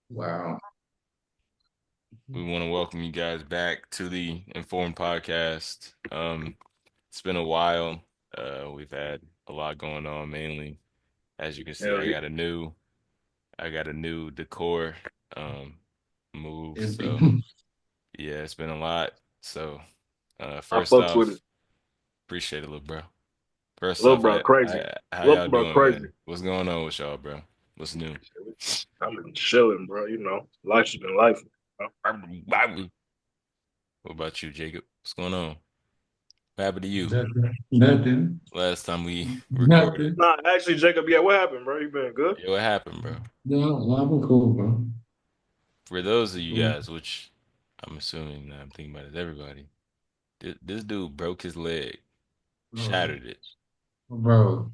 Wow. We want to welcome you guys back to the Informed Podcast. It's been a while. We've had a lot going on. Mainly, as you can see, Hell yeah. I got a new decor um move. It's So been yeah, it's been a lot. So I first fucks with it. off, appreciate it, little bro. First Little off, bro, crazy. how Little y'all bro, doing, crazy. man? What's going on with y'all, bro? What's new? I've been chilling, bro. Life's been life. What about you, Jacob? What's going on? What happened to you? nothing. Nothing. Last time we recorded. Nothing. Nah, actually, Jacob, yeah, what happened, bro? You been good? Yeah, what happened, bro? No, I've been cool, bro. For those of you Cool. guys, which I'm assuming that I'm thinking about is everybody, this dude broke his leg, Bro, shattered it. bro,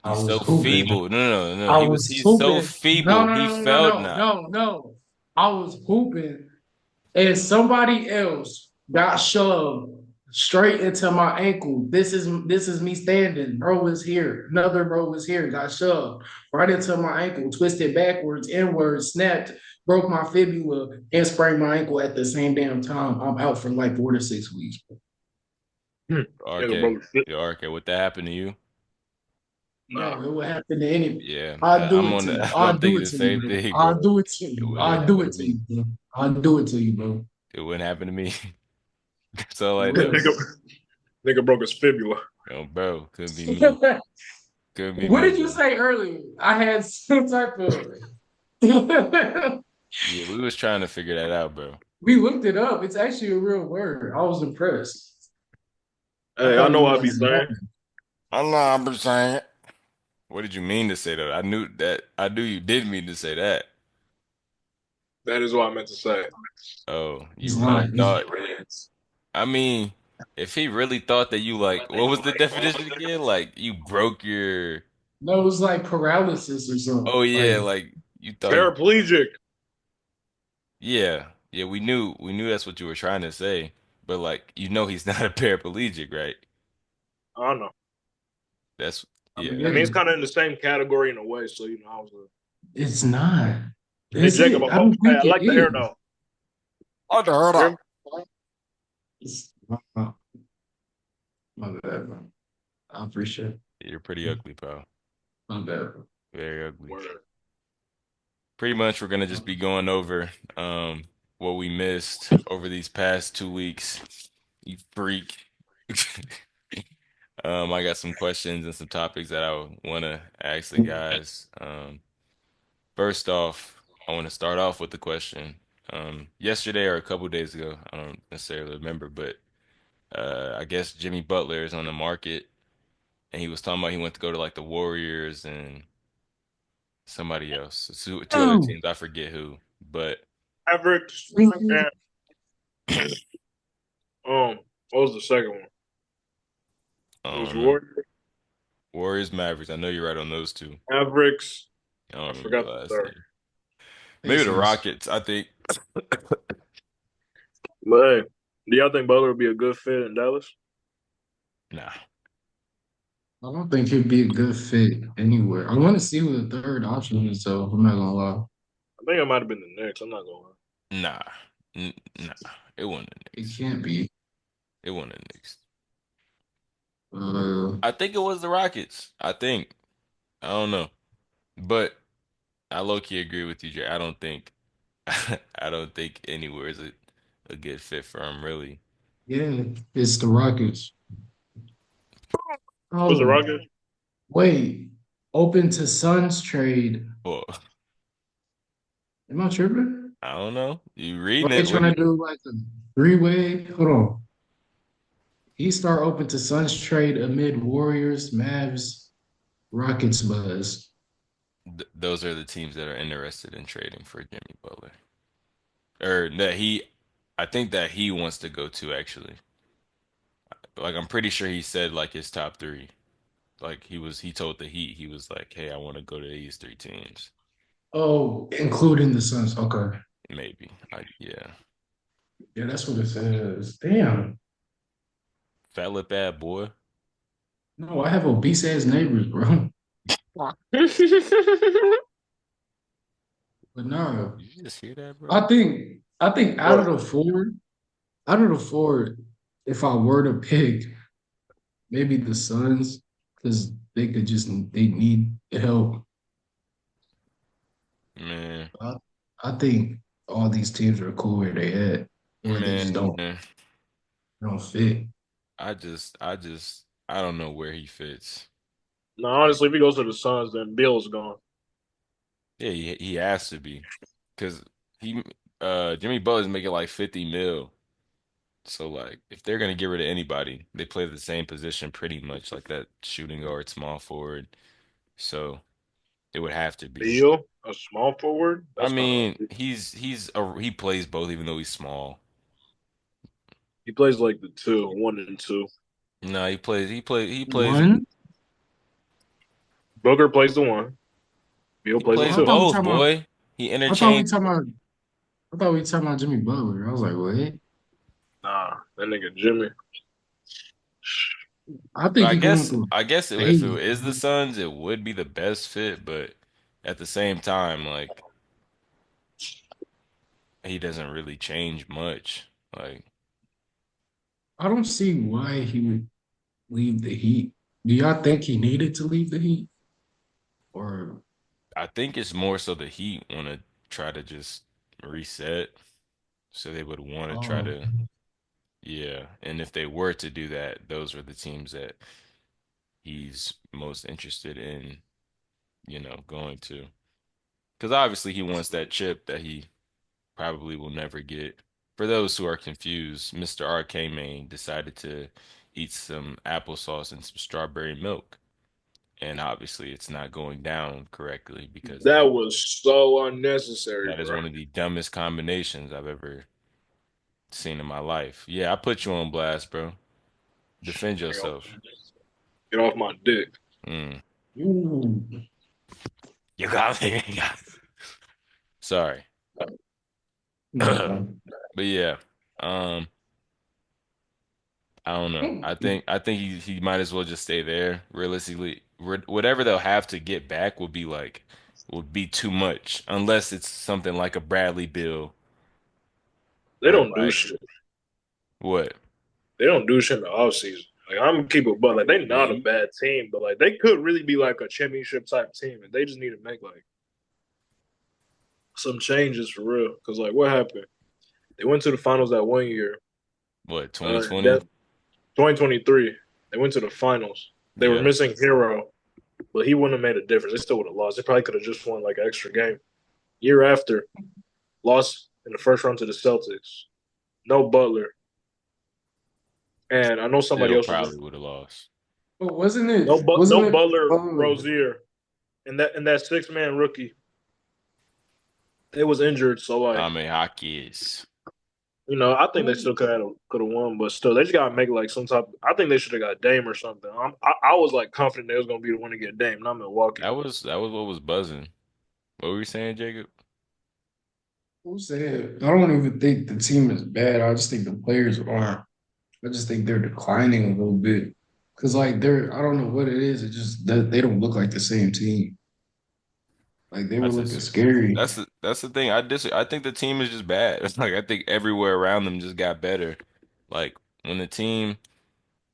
I He's was so hooping. feeble. No. I was He's so hooping. No, feeble. no, He no, no, felt no, not. no, no. I was hooping, and somebody else got shoved straight into my ankle. This is me standing. Bro was here. Another bro was here. Got shoved right into my ankle, twisted backwards, inwards, snapped, broke my fibula, and sprained my ankle at the same damn time. I'm out for like 4 to 6 weeks. Hmm. Nigga RK, broke shit. yo, RK, what that happened to you? Nah. Bro, it would happen to any. Yeah, I'll do I'm it on to you. the. I'll I'm do thinking it the to you, same bro. thing, I'll bro. do it to It you. wouldn't I'll do happen it to to you, me. bro. I'll do it to you, bro. It wouldn't happen to me. That's all I For know. real. Nigga broke his fibula. Yo, bro, could be me. Could be What me, did you bro. say earlier? I had some type of. Yeah, we was trying to figure that out, bro. We looked it up. It's actually a real word. I was impressed. I Hey, I thought know you what was I be just saying. yapping. I know I'm just saying. What did you mean to say though? I knew that. I knew you did mean to say that. That is what I meant to say. Oh, He's you really lying. He's thought? I mean, if he really thought that you like, what was the definition again? Like you broke your. no, it was like paralysis or something. Oh yeah, Like like you thought you. Paraplegic. Yeah, yeah. We knew that's what you were trying to say, but like he's not a paraplegic, right? I don't know. That's I yeah. I forget mean, it's it. kind of in the same category in a way. So, I was like, It's not. hey, Is Jacob, it? I don't hey, think I it like the hair is. though. Oh, hold You hear up. me? It's, my bad, bro. I appreciate it. You're pretty ugly, pal. My bad, bro. Very ugly. Word. Pretty much, we're gonna just be going over what we missed over these past 2 weeks. You freak. I got some questions and some topics that I want to ask the guys. First off, I want to start off with the question. Yesterday or a couple days ago, I don't necessarily remember, but I guess Jimmy Butler is on the market, and he was talking about he went to go to like the Warriors and somebody else, two other Oh, teams. I forget who, but Mavericks and what was the second one? It I was don't know. Warriors, Warriors, Mavericks. I know you're right on those two. Mavericks. I I don't remember the forgot the last third. name. Maybe the Pacers. Rockets. I think. But hey, do y'all think Butler would be a good fit in Dallas? Nah. I don't think he'd be a good fit anywhere. I want to see who the third option is, so I'm not gonna lie. I think it might have been the Knicks. I'm not gonna lie. Nah. Nah. It wasn't the It Knicks. can't be. It wasn't the Knicks. Uh, I think it was the Rockets. I think. I don't know. But I low key agree with you, Jay. I don't think I don't think anywhere is a good fit for him, really. yeah, it's the Rockets. Was the Oh, Rockets? wait. Open to Suns trade. Well, Am I tripping? I don't know. You Are reading they it? What trying do to you? do like a three-way? Hold on. He start open to Suns trade amid Warriors, Mavs, Rockets buzz. Those are the teams that are interested in trading for Jimmy Butler, or that he. I think that he wants to go to actually. Like I'm pretty sure he said like his top three. Like he told the Heat he was like, hey, I want to go to these three teams. Oh, including the Suns. Okay. Maybe. Yeah. Yeah, that's what it says. Damn. Fat lip bad boy. No, I have obese ass neighbors, bro. Hey, But no, Did you just hear that, bro? I think What? out of the four, if I were to pick, maybe the Suns, because they need help. Man, I, I think all these teams are cool where they at, or they just man, don't fit. I don't know where he fits. No, Like, honestly, if he goes to the Suns, then Bill's gone. yeah, he has to be, because he, Jimmy Butler's making like 50 mil. So like, if they're gonna get rid of anybody, they play the same position pretty much, like that shooting guard, small forward. So it would have to be. Bill, a small forward. I That's kind of mean, he plays both, even though he's small. he plays like the two, one and two. No, he plays One, Booker plays the one. Bill he plays the plays I two. thought we both, talking about. boy. He I thought we interchange. talking about. I thought we talking about Jimmy Butler. I was like, what? Nah, that nigga Jimmy. I But think he going through I guess a if it phase. is the Suns, it would be the best fit. But at the same time, like he doesn't really change much. Like I don't see why he would leave the Heat. Do y'all think he needed to leave the Heat? Or I think it's more so the Heat want to try to just reset, so they would want to try um, to, yeah. And if they were to do that, those are the teams that he's most interested in, going to. Because obviously he wants that chip that he probably will never get. For those who are confused, Mr. Arcane decided to eat some applesauce and some strawberry milk. And obviously it's not going down correctly because That was so unnecessary, that is bro. one of the dumbest combinations I've ever seen in my life. Yeah, I put you on blast, bro. Defend yourself. Get off my dick. Mm. ooh, You got me. Sorry. But no. yeah. Um, I don't know. I think he might as well just stay there. Realistically, whatever they'll have to get back would be too much unless it's something like a Bradley Bill They or don't do like shit. what? They don't do shit in the offseason. Like I'm gonna keep it, but like they Yeah, not a bad team, but like they could really be like a championship type team, and they just need to make like some changes for real. Because like what happened? They went to the finals that one year. what, That 2020? 2023, they went to the finals. They were Yeah. missing Hero, but he wouldn't have made a difference. They still would have lost. They probably could have just won like an extra game. Year after, lost in the first round to the Celtics. No Butler, and I know somebody Still else was probably would have lost. But no wasn't it Butler, Rozier, and that 6 man rookie. They was injured, so like I mean, hockey is. I think they still could have won, but still, they just gotta make like some type. I think they should have got Dame or something. I was like confident they was gonna be the one to get Dame, not Milwaukee. That was what was buzzing. What were you saying, Jacob? who said I don't even think the team is bad. I just think the players are. I just think they're declining a little bit. Cause like they're I don't know what it is. It just that they don't look like the same team. Like they were That's looking just scary. that's the thing. I think the team is just bad. It's like I think everywhere around them just got better. Like when the team,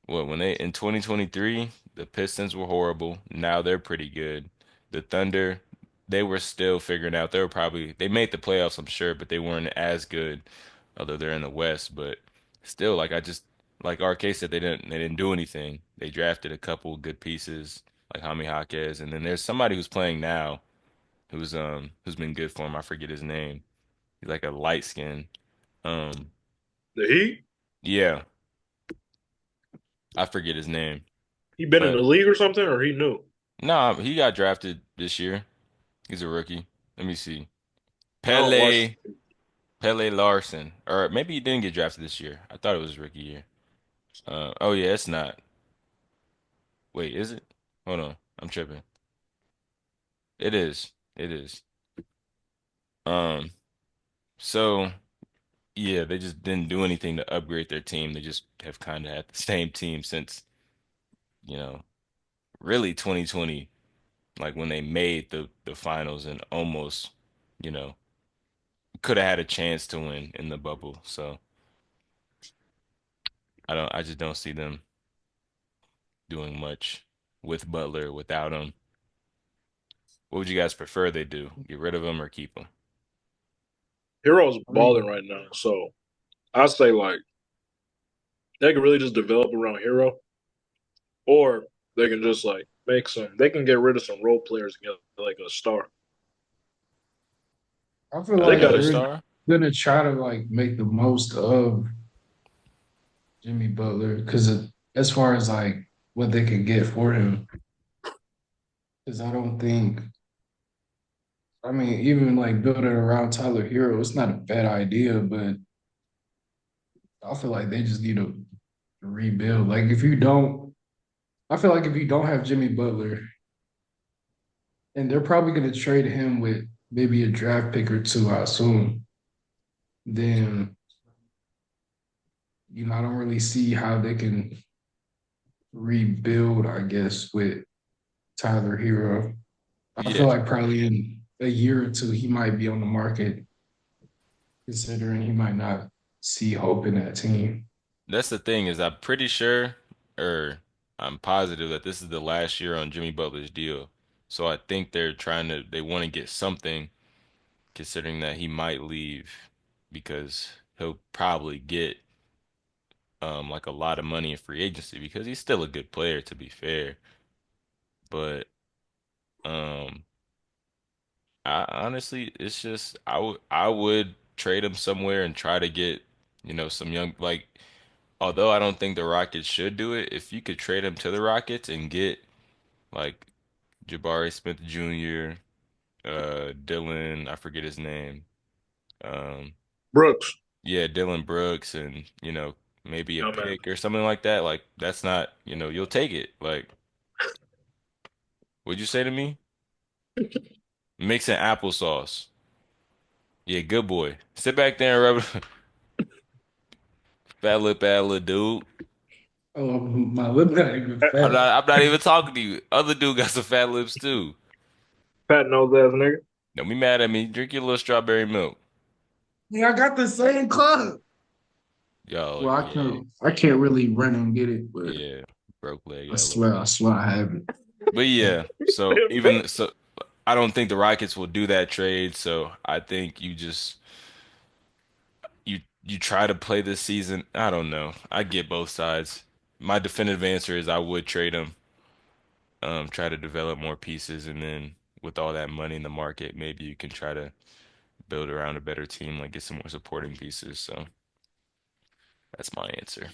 when they in 2023, the Pistons were horrible. Now they're pretty good. The Thunder, they were still figuring out. They made the playoffs, I'm sure, but they weren't as good, although they're in the West. But still, like RK said, they didn't do anything. They drafted a couple good pieces like Jaime Jaquez, and then there's somebody who's playing now who's been good for him. I forget his name. He's like a light skin. Um, The Heat, yeah, I forget his name. he been in the But league or something, or he knew. no, he got drafted this year. He's a rookie. Let me see. I don't watch. Pele Pele Larson. Or maybe he didn't get drafted this year. I thought it was his rookie year. Oh yeah, it's not. Wait, is it? Hold on. I'm tripping. It is. It is. Um, so yeah, they just didn't do anything to upgrade their team. They just have kind of had the same team since, you know, really 2020, like when they made the finals and almost. you know, could have had a chance to win in the bubble. So I just don't see them doing much with Butler without him. What would you guys prefer they do? Get rid of him or keep him? Hero's I balling mean, right now, so I say like they can really just develop around Hero, or they can just like make some. They can get rid of some role players and get like a star. I feel They like got Another a they're star? gonna try to like make the most of Jimmy Butler because as far as like what they could get for him, because I don't think. I mean, even like building around Tyler Hero, it's not a bad idea, but I feel like they just need to rebuild. Like if you don't, I feel like if you don't have Jimmy Butler, and they're probably going to trade him with maybe a draft pick or two, I assume, then I don't really see how they can rebuild, I guess, with Tyler Hero. I feel Yeah, like probably in a year or two he might be on the market, considering he might not see hope in that team. that's the thing is I'm pretty sure, or I'm positive that this is the last year on Jimmy Butler's deal. So I think they want to get something considering that he might leave because he'll probably get like a lot of money in free agency because he's still a good player to be fair. But um I honestly it's just I would trade him somewhere and try to get, some young like although I don't think the Rockets should do it, if you could trade him to the Rockets and get like Jabari Smith Jr., Dylan, I forget his name. Um Brooks. yeah, Dylan Brooks and, maybe a Yeah, man. pick or something like that. Like that's not, you'll take it. Like, what'd you say to me? Mixing applesauce. Yeah, good boy. Sit back there and rub fat lip ad little dude. Oh, my lip not even I'm fat. not I'm not even talking to you. Other dude got some fat lips too. Fat nose ass nigga. Don't be mad at me. Drink your little strawberry milk. Yeah, I got the same club. Yo, Well, yeah, I can't really run and get it, but yeah. Broke leg I yellow. swear, I swear I have it. But yeah, so even so I don't think the Rockets will do that trade, so I think you try to play this season. I don't know. I get both sides. My definitive answer is I would trade him, try to develop more pieces, and then with all that money in the market, maybe you can try to build around a better team, like get some more supporting pieces. So that's my answer.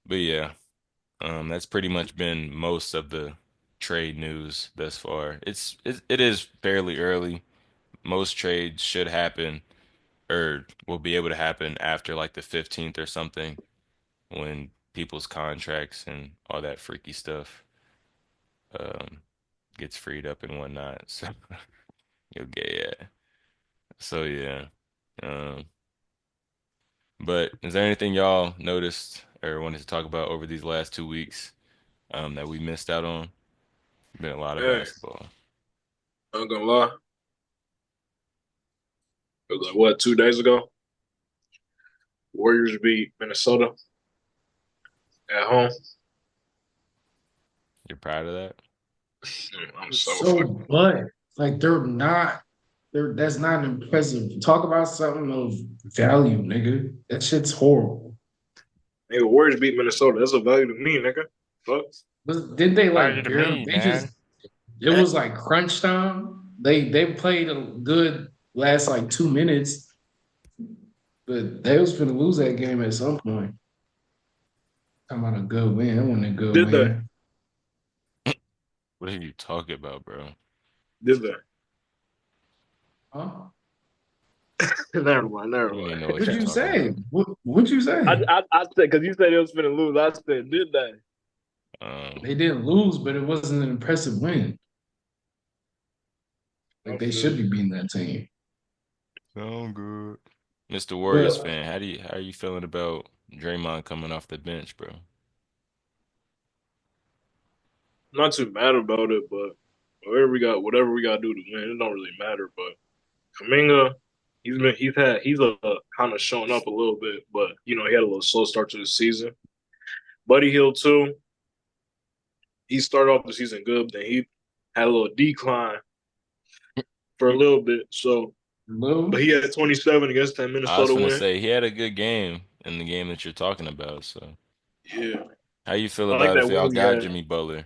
But yeah, that's pretty much been most of the trade news thus far. It is fairly early. Most trades should happen or will be able to happen after like the 15th or something when people's contracts and all that freaky stuff um gets freed up and whatnot. So you'll get yeah. So yeah. Um, but is there anything y'all noticed or wanted to talk about over these last 2 weeks that we missed out on? Been a lot of Hey, basketball. I'm gonna lie. It was like what 2 days ago. Warriors beat Minnesota at home. You're proud of that? I'm so So, fucking but like they're not. That's not impressive. Talk about something of value, nigga. That shit's horrible. nigga. Warriors beat Minnesota. That's a value to me, nigga. Fuck. Did they Proud like to barely? me, They man. just it was like crunch time. They played a good last like 2 minutes, but they was gonna lose that game at some point. Talking about a good win. It wasn't a good Did they? win. What are you talking about, bro? Did they? Huh? Never mind. I Never don't even mind. know what What'd you're you talking say? about. What'd you say? I said because you said it was finna lose. I said, did they? Um, They didn't lose, but it wasn't an impressive win. I Like they feel should you. be beating that team. sound good. Mr. Warriors But fan, how are you feeling about Draymond coming off the bench, bro? I'm not too mad about it, but whatever we got to do to win. It don't really matter. But Kaminga, he's kind of showing up a little bit, but he had a little slow start to the season. Buddy Hield too. He started off the season good, then he had a little decline for a little bit. So, but Lou, he had 27 against that I was Minnesota gonna win. say he had a good game in the game that you're talking about. So, Yeah, how you feel I like about if that y'all win we got had. Jimmy Butler?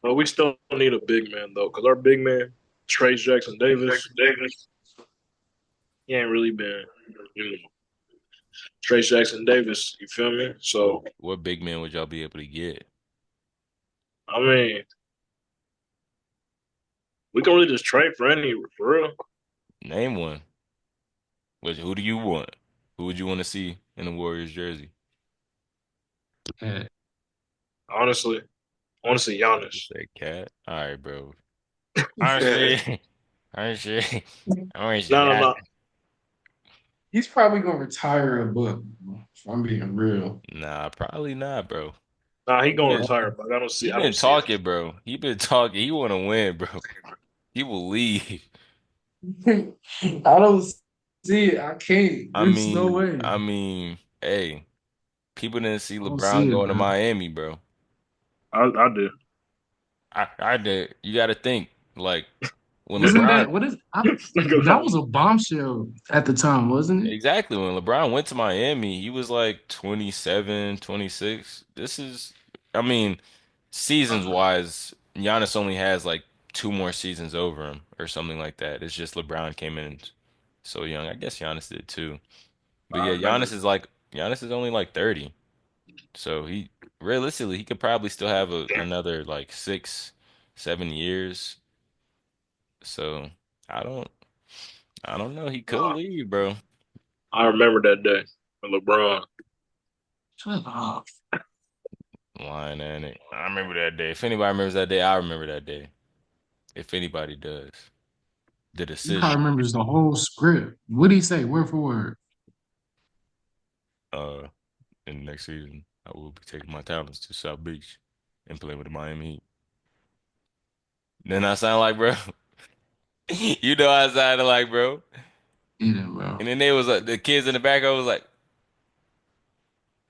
But we still need a big man though, because our big man, Trey Jackson Davis, he ain't really been, you know, Trey Jackson Davis. You feel me? So What big man would y'all be able to get? I mean, we can really just trade for any for real. Name one. Who do you want? Who would you want to see in the Warriors jersey? yeah, Honestly, I want to see You Giannis. say Cat. All right, bro. Honestly, honestly, I want to see No, no, that. no. he's probably gonna retire a book. If I'm being real. Nah, probably not, bro. Nah, he He gonna been retire, but I don't see. he I don't been see it. talking, bro. He been talking. He want to win, bro. He will leave. I don't see it. I can't. I There's no mean, way. I mean, hey, people didn't see I don't see LeBron it, going to bro. Miami, bro. I did. I did. You got to think like when Isn't LeBron that what is? Think That about was a bombshell at the time, wasn't it? exactly when LeBron went to Miami, he was like 27, 26. This is, I mean, seasons wise, Giannis only has like two more seasons over him or something like that. It's just LeBron came in so young. I guess Giannis did too. But I yeah, remember. Giannis is only like 30. So he realistically he could probably still have another like 6, 7 years. So I don't I don't know. He could leave, bro. I remember that day with LeBron. Shut up. Lying at it. I remember that day. If anybody remembers that day, I remember that day. If anybody does. The You probably decision. remembers the whole script. What did he say, word for word? Uh, in the next season, I will be taking my talents to South Beach and playing with the Miami Heat. Then I sound like, bro. You know I sounded like, bro. Yeah, bro. And then they was like the kids in the back. I was like,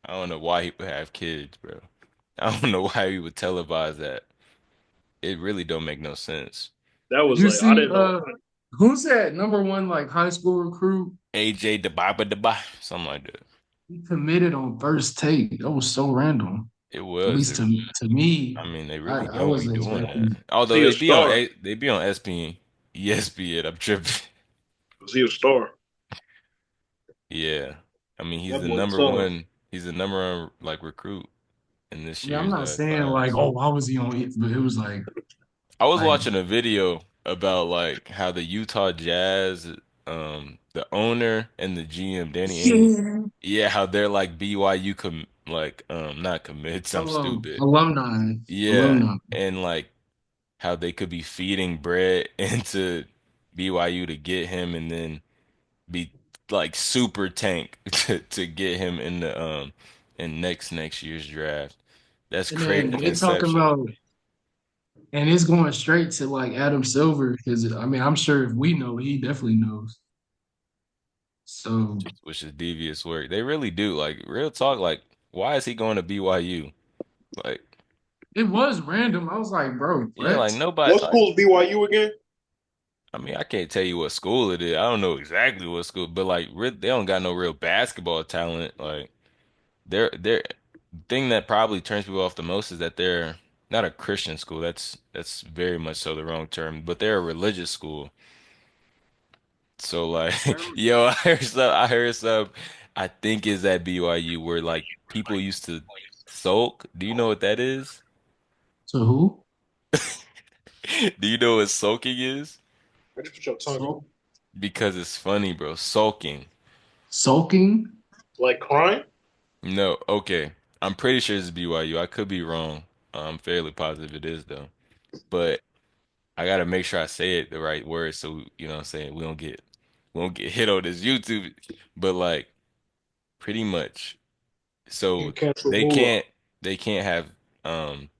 I don't know why he would have kids, bro. I don't know why he would televise that. It really don't make no sense. That Did was you like I see didn't know. who's that number one like high school recruit? AJ Debaba, something like that. He committed on first take. That was so random. It At was. least to me. I mean, they I, really I don't be wasn't doing that. expecting. Was Although he a star? They be on SP, ESPN. I'm tripping. Was he a star? Yeah, I mean That boy tough. He's the number one like recruit in this I mean, I'm year's not saying like, class. oh, why was he on it? But it was I was like, watching a video about like how the Utah Jazz, the owner and the GM Danny Ainge, yeah, yeah, how they're like BYU not commits. I'm stupid. alumni, Yeah, alumni. and like how they could be feeding bread into BYU to get him and then be like super tank to get him in the in next year's draft. That's And then crazy they talking conception, about, and it's going straight to like Adam Silver because I mean, I'm sure if we know, he definitely knows. So which is devious work. They really do. Like real talk, like why is he going to BYU? Like, it was random. I was like, bro, yeah, what? like nobody What like school is BYU again? I mean, I can't tell you what school it is. I don't know exactly what school, but like they don't got no real basketball talent. Like they're thing that probably turns people off the most is that they're not a Christian school. That's very much so the wrong term, but they're a religious school. So like, yo, I heard some, I think is at BYU where like people used to sulk. Do you know what that is? So who? Do you know what sulking is? I just put your tongue out. So Because it's funny, bro. Sulking. sulking? Like crying? No, okay. I'm pretty sure it's BYU. I could be wrong. I'm fairly positive it is though. But I gotta make sure I say it the right word so you know what I'm saying we don't get hit on this YouTube. But like pretty much. You So cancel they moolah. can't they can't have um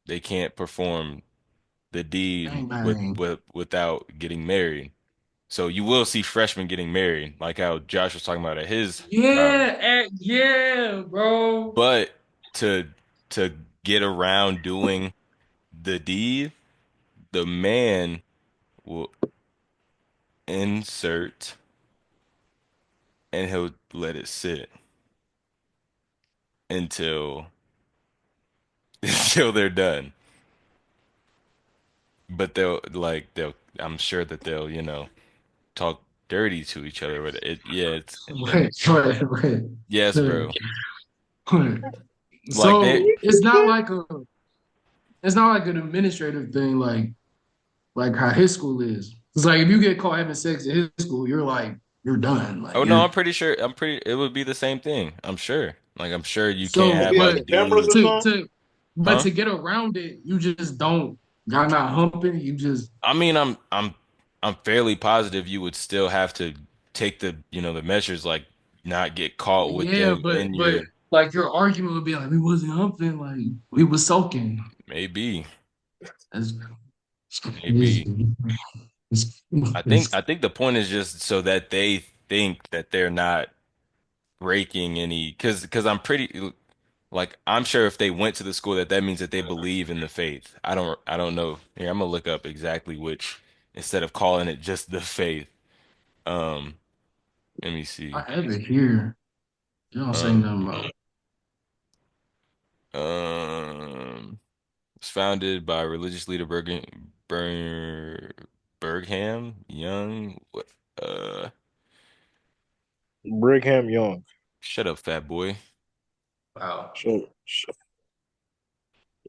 they can't perform the deed Bang bang. without getting married. So you will see freshmen getting married, like how Josh was talking about at his college. Yeah, yeah, bro. But to to get around doing the deed, the man will insert and he'll let it sit until until they're done. But they'll I'm sure that they'll, talk dirty to each other. But it's Wait. yes, bro. Wait. Like they So it's not like an administrative thing like how his school is. It's like if you get caught having sex at his school, you're done. Like oh no, you're I'm pretty it would be the same thing. I'm sure. Like I'm sure you can't so have Be like like cameras or dudes, to something. to but huh? to get around it, you just don't y'all not humping, you just I mean, I'm fairly positive you would still have to take the measures like not get caught with yeah, them but in but your like your argument would be like we wasn't humping, like we was soaking. maybe, That's maybe. crazy. I think I think the point is just so that they think that they're not breaking any because I'm pretty like I'm sure if they went to the school that means that they believe in the faith. I don't know. Here, I'm gonna look up exactly which instead of calling it just the faith. Um, let me see. I have it here. You don't say Um, nothing about it's founded by religious leader Bergham Young. What? Uh, Brigham Young. shut up, fat boy. wow.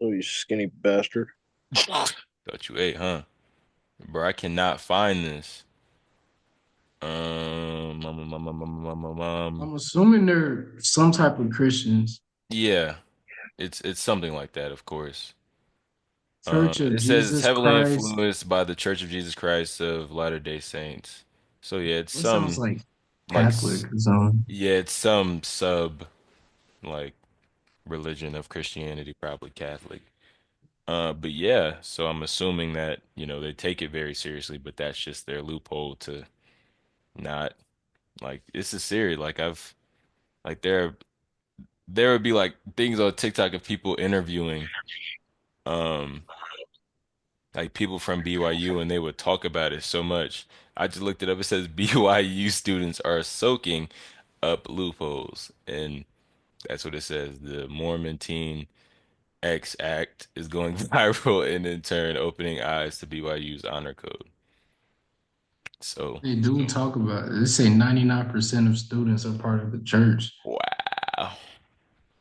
Oh, you skinny bastard. Thought you ate, huh? Bro, I cannot find this. I'm assuming they're some type of Christians. Yeah, it's something like that, of course. Church of It says it's Jesus heavily Christ. influenced by the Church of Jesus Christ of Latter-day Saints. So yeah, it's It sounds like like Catholic or something. yeah, it's some sub like religion of Christianity, probably Catholic. But yeah, so I'm assuming that, they take it very seriously, but that's just their loophole to not like this is serious. Like like there would be like things on TikTok of people interviewing um like people from BYU and they would talk about it so much. I just looked it up. It says BYU students are soaking up loopholes, and that's what it says. The Mormon Teen X Act is going viral and in turn opening eyes to BYU's honor code. So, They do talk about it. They say 99% of students are part of the church. wow.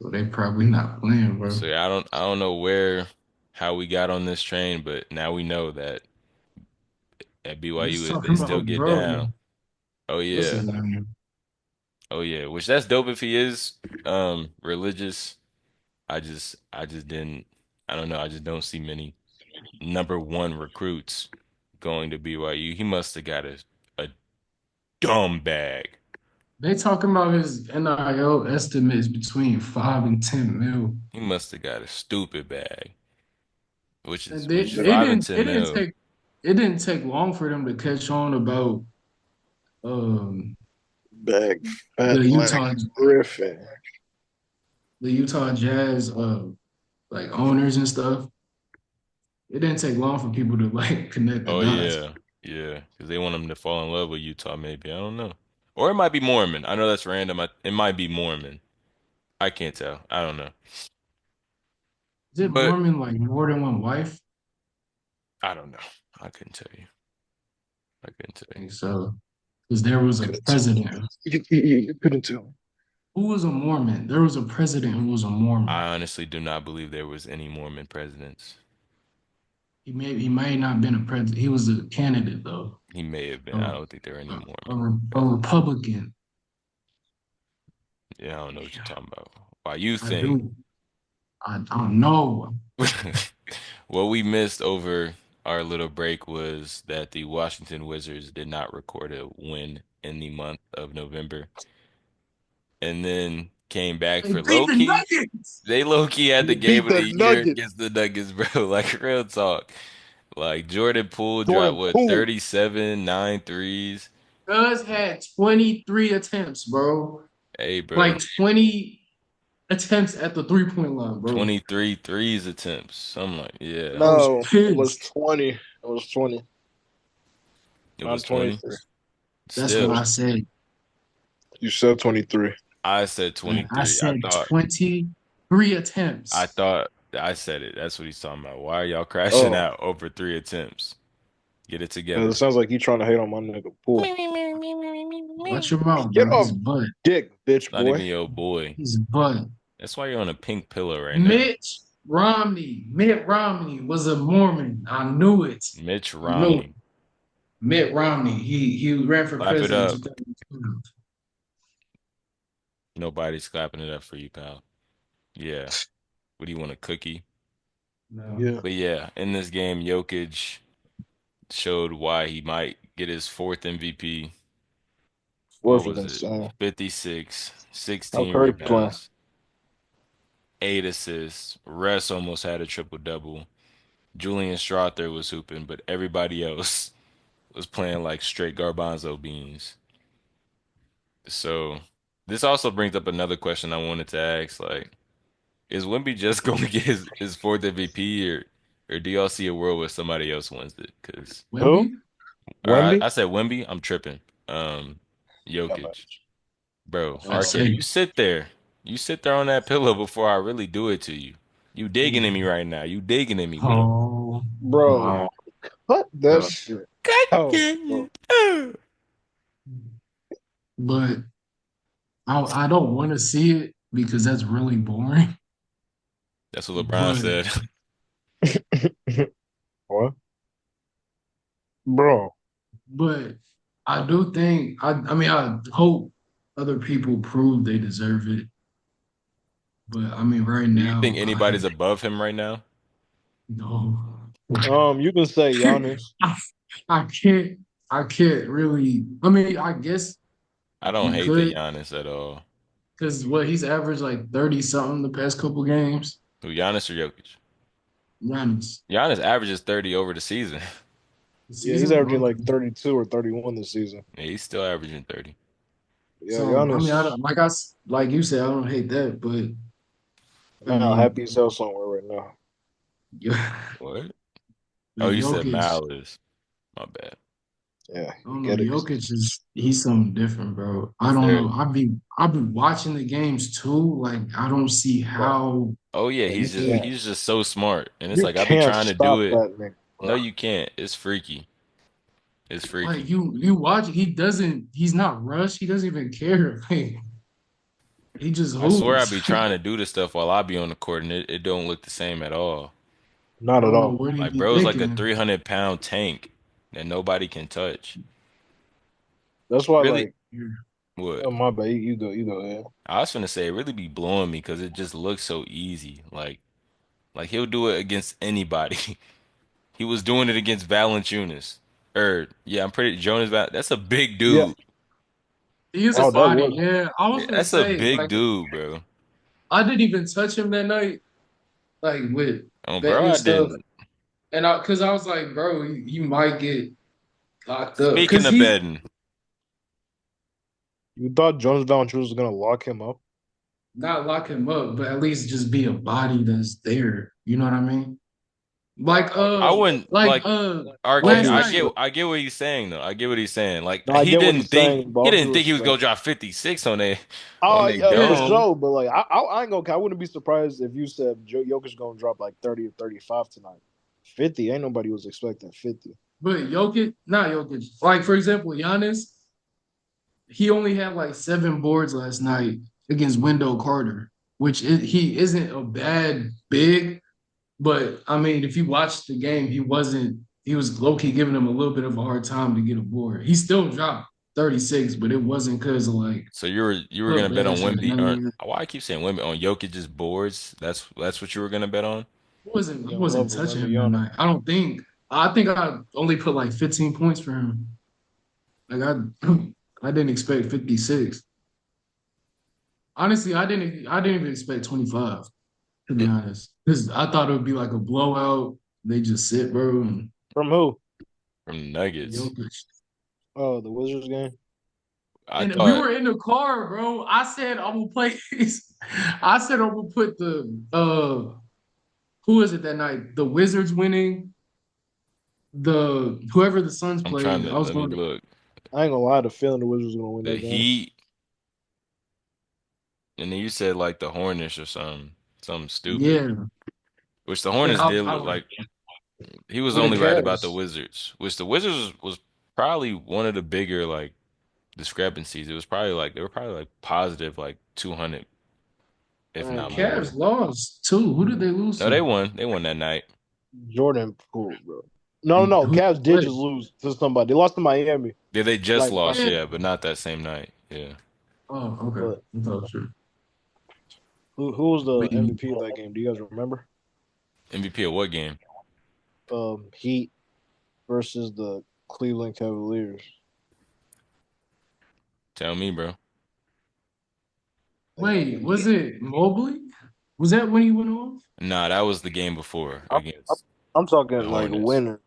So they probably not playing, So bro. yeah, I don't know how we got on this train, but now we know that at We BYU was they talking still about get bro. down. Oh What's yeah. his name? Oh yeah. Which that's dope if he is religious. I just didn't I don't know, I just don't see many number one recruits going to BYU. He must have got a dumb bag. They talking about his NIL estimate is between 5 and 10 mil. He must have got a stupid bag, which is And which is five and ten mil. it didn't take long for them to catch on about um Bag the fat like Utah Griffin. the Utah Jazz like owners and stuff. It didn't take long for people to like connect the Oh dots. yeah, yeah, because they want him to fall in love with Utah, maybe. I don't know, or it might be Mormon. I know that's random. It might be Mormon. I can't tell. I don't know, Is it but Mormon like more than one wife? I don't know. I couldn't tell you. I couldn't tell I you. think so. Because there was a Couldn't tell. president You couldn't tell. who was a Mormon. There was a president who was a Mormon. I honestly do not believe there was any Mormon presidents. He may not have been a president. He was a candidate though. He may have been. I A, don't think there were any a presidents. Republican. Yeah, I don't know what you're talking about. Why you I think do. I don't know. what we missed over our little break was that the Washington Wizards did not record a win in the month of November. And then came back They for beat low the key. Nuggets. They low key had the You game beat of the the year Nuggets. against the Nuggets, bro. Like real talk. Like Jordan Poole dropped Jordan what Poole. 37, 9 threes. Cuz had 23 attempts, bro. Hey, bro. Like 20 attempts at the three-point line, bro. 23 threes attempts. I'm like, yeah, I was No, it was pissed. 20. It was 20, it was not 20. 23. That's It what Still, I was, said. you said 23. I said I 23. said 23 I attempts. thought I said it. That's what he's talking about. Why are y'all crashing Oh, out over three attempts? Get it it together. sounds like you trying to hate on my nigga Poole. Watch your mouth, Get bro. He's off butt. dick, bitch Not even boy. your boy. He's butt. That's why you're on a pink pillow right now. Mitch Romney. Mitt Romney was a Mormon. I knew it. Mitch I knew it. Romney. Mitt Romney. He ran for Clap it president in up. 2012. Nobody's clapping it up for you, pal. Yeah. What do you want, a cookie? No. Yeah, But yeah, in this game, Jokic showed why he might get his fourth MVP. What fourth is was it? insane. 56, How 16 Curry playing? rebounds, 8 assists. Russ almost had a triple double. Julian Strawther was hooping, but everybody else was playing like straight garbanzo beans. So this also brings up another question I wanted to ask. Like, is Wemby just going to get his fourth MVP, or do y'all see a world where somebody else wins it? Because, Who? Wemby? or Wemby? I said Wemby, I'm tripping. Um, My bad. Jokic, bro, I Uh, RK, said, you sit there on that pillow before I really do it to you. You digging in me right now. You digging in me, bro. oh, bro, oh. cut that shit. Oh, bro. But I don't want to see it because that's really boring. That's what LeBron But said. What? Bro, but I do think I mean I hope other people prove they deserve it. But I mean right Do you think now anybody's above him right now? no. you can say Giannis. I, I can't I can't really I mean I guess I don't you hate the could Giannis at all. because what he's averaged like 30 something the past couple games. Who, Giannis or Jokic? Giannis. Giannis averages 30 over the season. The Yeah, he's season? averaging like Okay. 32 or 31 this season. Yeah, he's still averaging 30. Yeah, So I mean I Giannis don't like you said, I don't hate that, but I now mean happy as hell somewhere right now. What? Oh, you said Jokic. Malice. My bad. Yeah, I you don't know. get it. Jokic is he's something different, bro. I Is don't there? know. I've been watching the games too. Like I don't see Bro, how Oh yeah, bro, you he can't. he's just so smart, and it's You like I be can't trying to do stop it. that nigga, No, bro. you can't. It's freaky. It's like freaky. you watch he's not rushed. He doesn't even care. Like, he just I swear I hoops. be trying to do the stuff while I be on the court, and it don't look the same at all. I Not at don't know all. what he Like be bro's like a thinking. 300-pound tank that nobody can touch. That's why, Really? like, What? oh, my bad. You go ahead. I was finna say it really be blowing me because it just looks so easy. Like he'll do it against anybody. He was doing it against Valanciunas. Or yeah, I'm pretty Jonas that's a big Yeah. dude. He is a Oh, that body. was. Yeah, I was Yeah, gonna that's a say big like dude, bro. I didn't even touch him that night, like with Bro, betting and I stuff. didn't. And because I was like, bro, you might get locked up Speaking because of he's betting, You thought Jonas Valanciunas was gonna lock him up? not lock him up, but at least just be a body that's there. You know what I mean? Like I wouldn't like like RK. last Ballsy I as night. get shit. I get what he's saying though. I get what he's saying. Like No, I get what he's saying, but he all didn't due think he was gonna respect. drop 56 on Oh, they yeah, for dome. sure. But like, I ain't gonna. I wouldn't be surprised if you said Jokic gonna drop like 30 or 35 tonight. 50. Ain't nobody was expecting 50. But Jokic, not Jokic. Like for example, Giannis, he only had like 7 boards last night against Wendell Carter, he isn't a bad big, but I mean, if you watch the game, he was low key giving him a little bit of a hard time to get a board. He still dropped 36, but it wasn't because of like So you were gonna bet on putbacks or Wemby or nothing. why I keep saying Wemby on Jokic's boards? That's what you were gonna bet on? I You're in love wasn't with touching him that Wembyana. night. I don't think. I think I only put like 15 points for him. Like I I didn't expect 56. Honestly, I didn't even expect 25, to be honest. Because I thought it would be like a blowout. They just sit, bro, and From who? From the Nuggets. Jokic. Oh, the Wizards game. I And we thought were in the car, bro. I said I'm gonna play. I said I'm gonna put the who is it that night? The Wizards winning. The whoever the Suns I'm trying played. to I was let me going to look. I ain't gonna lie, the feeling the Wizards gonna win The that game. Heat, and then you said like the Hornets or something stupid. yeah. Which the And Hornets I, did look I like he was Who the only right about the Cavs? Wizards. Which the Wizards was probably one of the bigger like discrepancies. It was probably like they were probably like positive like 200 if the not Man, Cavs more. lost too. Who did they lose No, they to? won. They won that night. Jordan Poole, bro. No, no, no. Who Cavs did played? just lose to somebody. They lost to Miami. Yeah, they just Like, lost, Yeah. yeah, but not that same night. Yeah. Oh, okay. but I thought sure. who was the Wait, MVP of that game? Do you guys remember? MVP of what game? Heat versus the Cleveland Cavaliers. Tell me, bro. Like, wait, was it Mobley? Was that when he went off? Nah, that was the game before I'm, I'm against I'm the talking like Hornets. winner.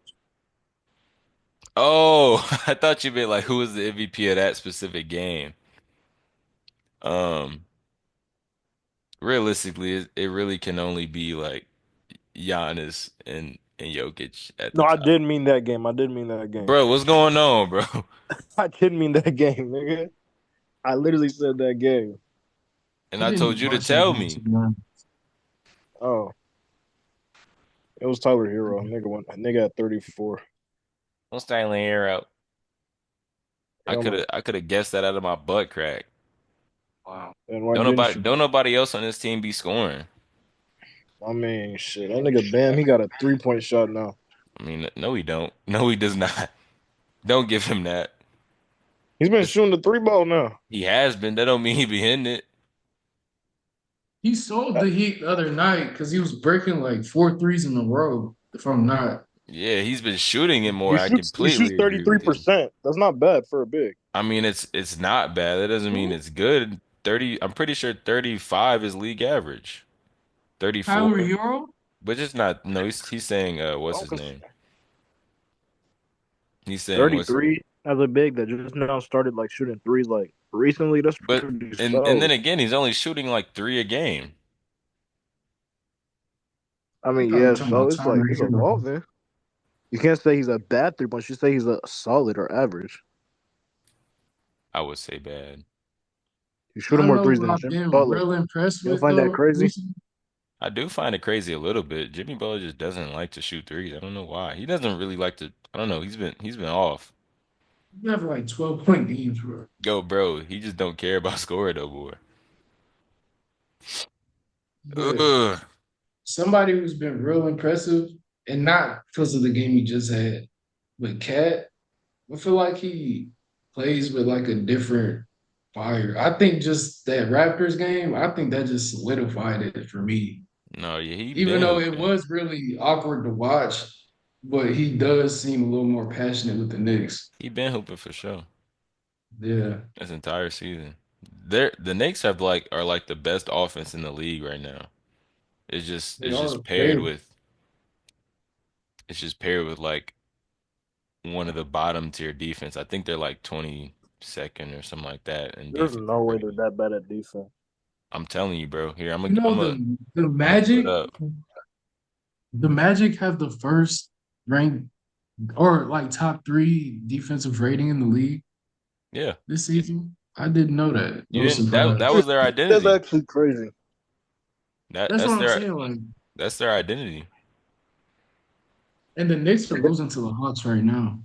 Oh, I thought you meant like who was the MVP of that specific game. Um, Realistically, it really can only be like Giannis and Jokic at the No, I top. didn't mean that game. I didn't mean that game. Bro, what's going on, bro? I didn't mean that game, nigga. I literally said that game. And I I didn't told even you to watch that tell game to me. be honest. Oh, it was Tyler Hero. Nigga at 34. Don't Stanley air out. Hell no. I could have guessed that out of my butt crack. Wow. And why didn't you? Don't nobody else on this team be scoring. I mean, shit. That nigga Bam, he got a 3-point shot now. I mean, no, he don't. No, he does not. Don't give him that. He's been It's, shooting the three ball now. he has been. That don't mean he be hitting it. He sold the Heat the other night because he was breaking like four threes in a row. If I'm not, Yeah, he's been shooting it more. I He shoots completely agree with you. 33%. That's not bad for a big. I mean, it's not bad. That doesn't mean it's good. 30, I'm pretty sure 35 is league average. Tyler 34, Hero. but it's not. No, he's saying what's his Don't name? He's saying what's 33 as a big that just now started like shooting threes like recently. That's but pretty and then solid. again, he's only shooting like three a game. I You mean, probably yeah, talking so about it's like Tyler it's Hero. evolving. You can't say he's a bad 3 point. You say he's a solid or average. I would say bad. He's shooting I more know threes who than I've Jimmy been Butler. real impressed You don't with find that though crazy? recently. I do find it crazy a little bit. Jimmy Butler just doesn't like to shoot threes. I don't know why. He doesn't really like to. I don't know. He's been off. You have like 12-point games, bro. Go, bro. He just don't care about scoring no more. But Ugh. somebody who's been real impressive, and not because of the game he just had, but Cat, I feel like he plays with like a different fire. I think just that Raptors game, I think that just solidified it for me. No, yeah, he Even been though it hooping. was really awkward to watch, but he does seem a little more passionate with the Knicks. He been hooping for sure. Yeah, This entire season. The Knicks have like are like the best offense in the league right now. they are. They It's just paired with like one of the bottom tier defense. I think they're like 22nd or something like that in There's defensive no way they're rating. that bad at defense. I'm telling you, bro. Here, you know the I'm gonna pull it Magic, up. the Magic have the first ranked or like top three defensive rating in the league Yeah. this season. I didn't know that. I You was didn't that surprised. was their That's identity. actually crazy. That's That's what I'm saying. Like, that's their identity. and the Knicks are losing to the Hawks right now.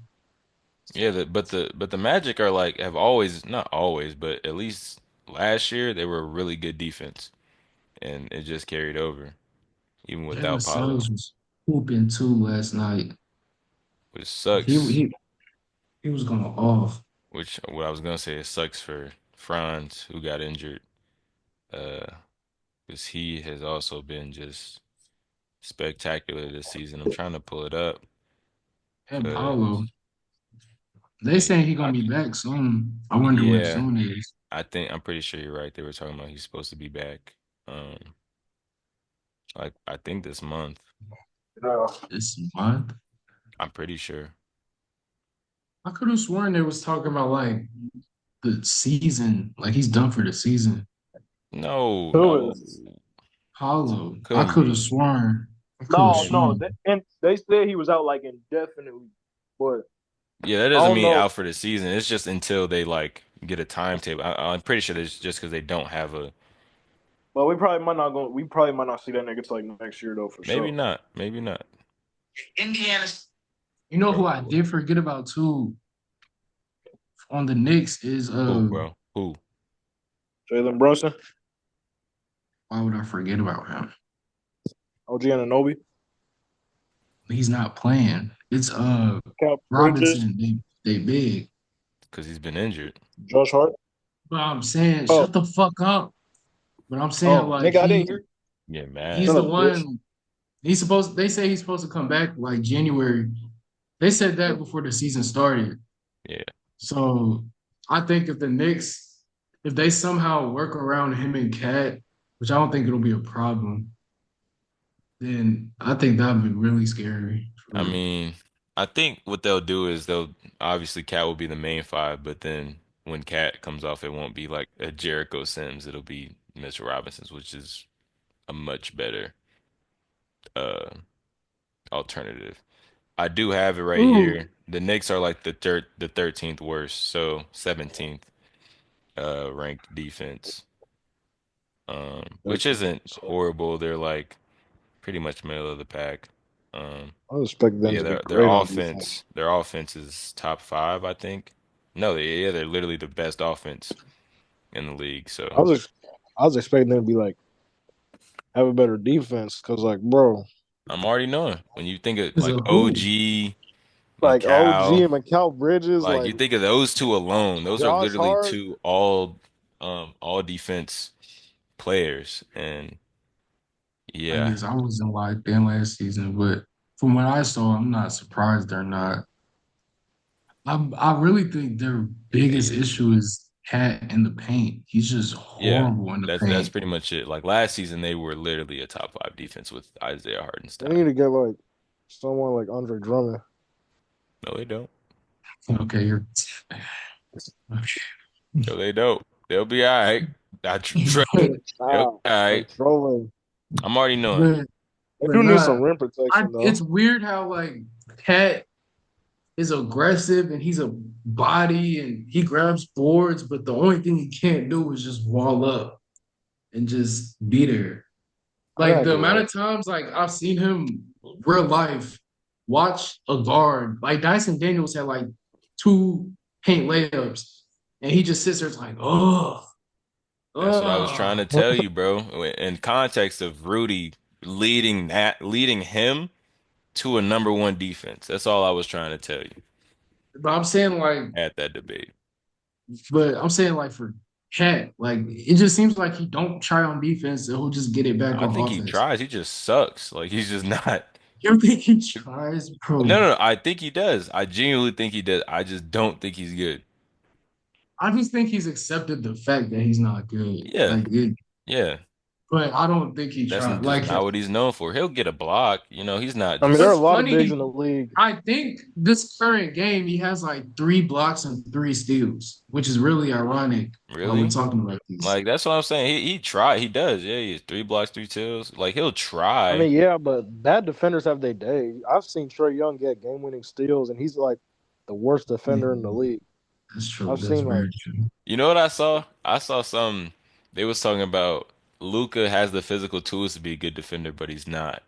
Yeah, but the Magic are like have always not always, but at least last year they were a really good defense and it just carried over even Jalen without Paolo, Suggs was hooping too last night. which He sucks. he he was going off. Which what I was gonna say it sucks for Franz who got injured. Uh, because he has also been just spectacular this season. I'm trying to pull it up, And but Paulo, they yeah, saying he gonna be back soon. I wonder when yeah, soon is. I'm pretty sure you're right. They were talking about he's supposed to be back. Um, like I think this month. No. This month. I'm pretty sure. I could have sworn they was talking about like the season, like he's done for the season. No, Who no, is? Paulo. I couldn't could have be. sworn. I could have No, Maybe. no. sworn. And they said he was out like indefinitely, but Yeah, that I doesn't don't mean know. out for the season. It's just until they like get a timetable. I'm pretty sure it's just because they don't have a. But we probably might not go. We probably might not see that nigga till like next year though, for Maybe sure. not. Maybe not. Indiana's. You know who Bro, I did forget about too on the Knicks is who, bro? Who? Jalen Brunson, why would I forget about him? OG Anunoby, He's not playing. It's Cap Bridges, Robinson. They big. Because he's been injured. Josh Hart. But I'm saying Oh, shut the fuck up. But I'm saying oh, like nigga, I didn't hear. Yeah, he's mad. Shut the up, bitch. one they say he's supposed to come back like January. They said that before the season started. Yeah. So I think if the Knicks, if they somehow work around him and Cat, which I don't think it'll be a problem, then I think that would be really scary. I mean, I think what they'll do is they'll obviously Cat will be the main five, but then when Cat comes off, it won't be like a Jericho Sims. It'll be Mitchell Robinson's, which is a much better uh alternative. I do have it right Ooh, here. The Knicks are like the 13th worst, so 17th ranked defense. Which 13. isn't So horrible. They're like pretty much middle of the pack. I was expecting But them yeah, to be their great on defense. offense is top five, I think. No, they're literally the best offense in the league. I So was, I was expecting them to be like have a better defense because like, bro, I'm already knowing when you think of is like a who? OG, like OG McCal, and Mikal Bridges, like like you think of those two alone, those are Josh literally Hart. two all defense players. And I yeah, guess I wasn't like them last season, but from what I saw, I'm not surprised they're not. I really think their biggest yeah, issue is Cat in the paint. He's just yeah. horrible in the That's paint. pretty much it. Like last season, they were literally a top five defense with Isaiah They need Hartenstein. to get like someone like Andre Drummond. No, they don't. Okay, you're No, they don't. They'll be all right. Trust me. They'll Ah, be all right. like trolling. I'm already knowing. but They but do need some not. rim protection though. It's weird how like Cat is aggressive and he's a body and he grabs boards, but the only thing he can't do is just wall up and just be there. I think Like I the get amount like, of times like I've seen him real life watch a guard. Like Dyson Daniels had like two paint layups and he just sits there it's like, oh, That's what I was trying oh. to tell you, bro. In context of Rudy leading him to a number one defense. That's all I was trying to tell you But I'm saying like, at that debate. but I'm saying like for Cat, like it just seems like he don't try on defense and he'll just get it back I on think he offense. tries. He just sucks. Like he's just not. You think he tries, No, bro? no, no. I think he does. I genuinely think he does. I just don't think he's good. I just think he's accepted the fact that he's not good. Yeah, Like it, yeah. but I don't think he That's tried. just Like not what he's known for. He'll get a block. He's not I mean, there are just what's a lot of bigs funny, in the league. I think this current game he has like 3 blocks and 3 steals, which is really ironic while we're really. talking about this. Like that's what I'm saying. He tried. He does. Yeah, he has three blocks, three tails. Like he'll I try. mean, yeah, but bad defenders have their day. I've seen Trey Young get game-winning steals, and he's like the worst Yeah, defender in the league. that's true. I've That's seen like, very true. You know what I saw? I saw some. They was talking about Luca has the physical tools to be a good defender, but he's not,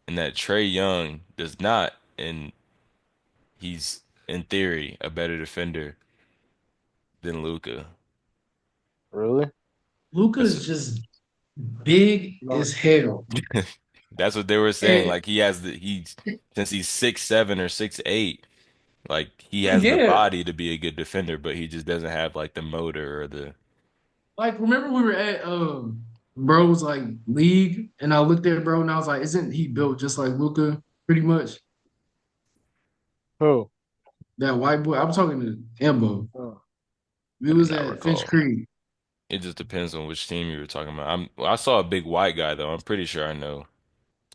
and that Trey Young does not, and he's in theory a better defender than Luca. really? Luca That's is just big No. as hell. that's what they were saying. And Like he's since he's 6'7" or 6'8", like he has the yeah, body to be a good defender, but he just doesn't have like the motor or the. like remember we were at bro's like league and I looked at bro and I was like, isn't he built just like Luca pretty much? Who? That white boy. I'm talking to Embo. Oh, We I do was not at Finch recall. Creek. It just depends on which team you were talking about. I saw a big white guy though. I'm pretty sure I know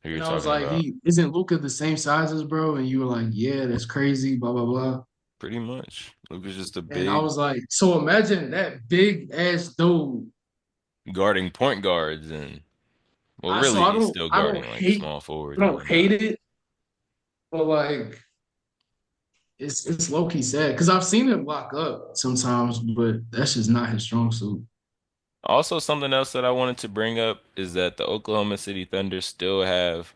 who you're And I was talking like, about. he isn't Luca the same size as bro? And you were like, yeah, that's crazy, blah blah blah. Pretty much. Luka's just a And I big was like, so imagine that big ass dude. guarding point guards and well, I so really I he's don't still I don't guarding like hate small forwards I and don't hate whatnot. it, but like it's low key sad because I've seen him lock up sometimes, but that's just not his strong suit. Also, something else that I wanted to bring up is that the Oklahoma City Thunder still have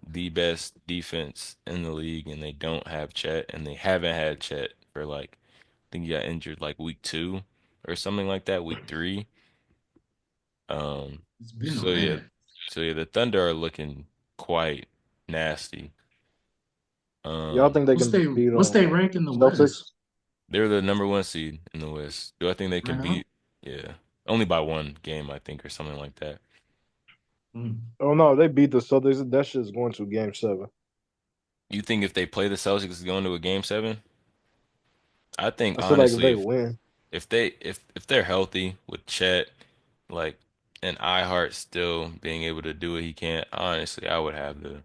the best defense in the league, and they don't have Chet, and they haven't had Chet for like I think he got injured like week 2 or something like that, week 3. Um, It's been a so yeah, minute. the Thunder are looking quite nasty. Y'all Um, think they What's can they beat what's they rank in the West? Celtics? they're the number 1 seed in the West. Do I think they can Right now? beat? Yeah, only by 1 game, I think, or something like that. Mm. Oh no, they beat the Celtics. That shit's going to Game 7. You think if they play the Celtics going to a game 7? I think I feel like if honestly, they win, if they're healthy with Chet, like and iHeart still being able to do what he can, honestly, I would have the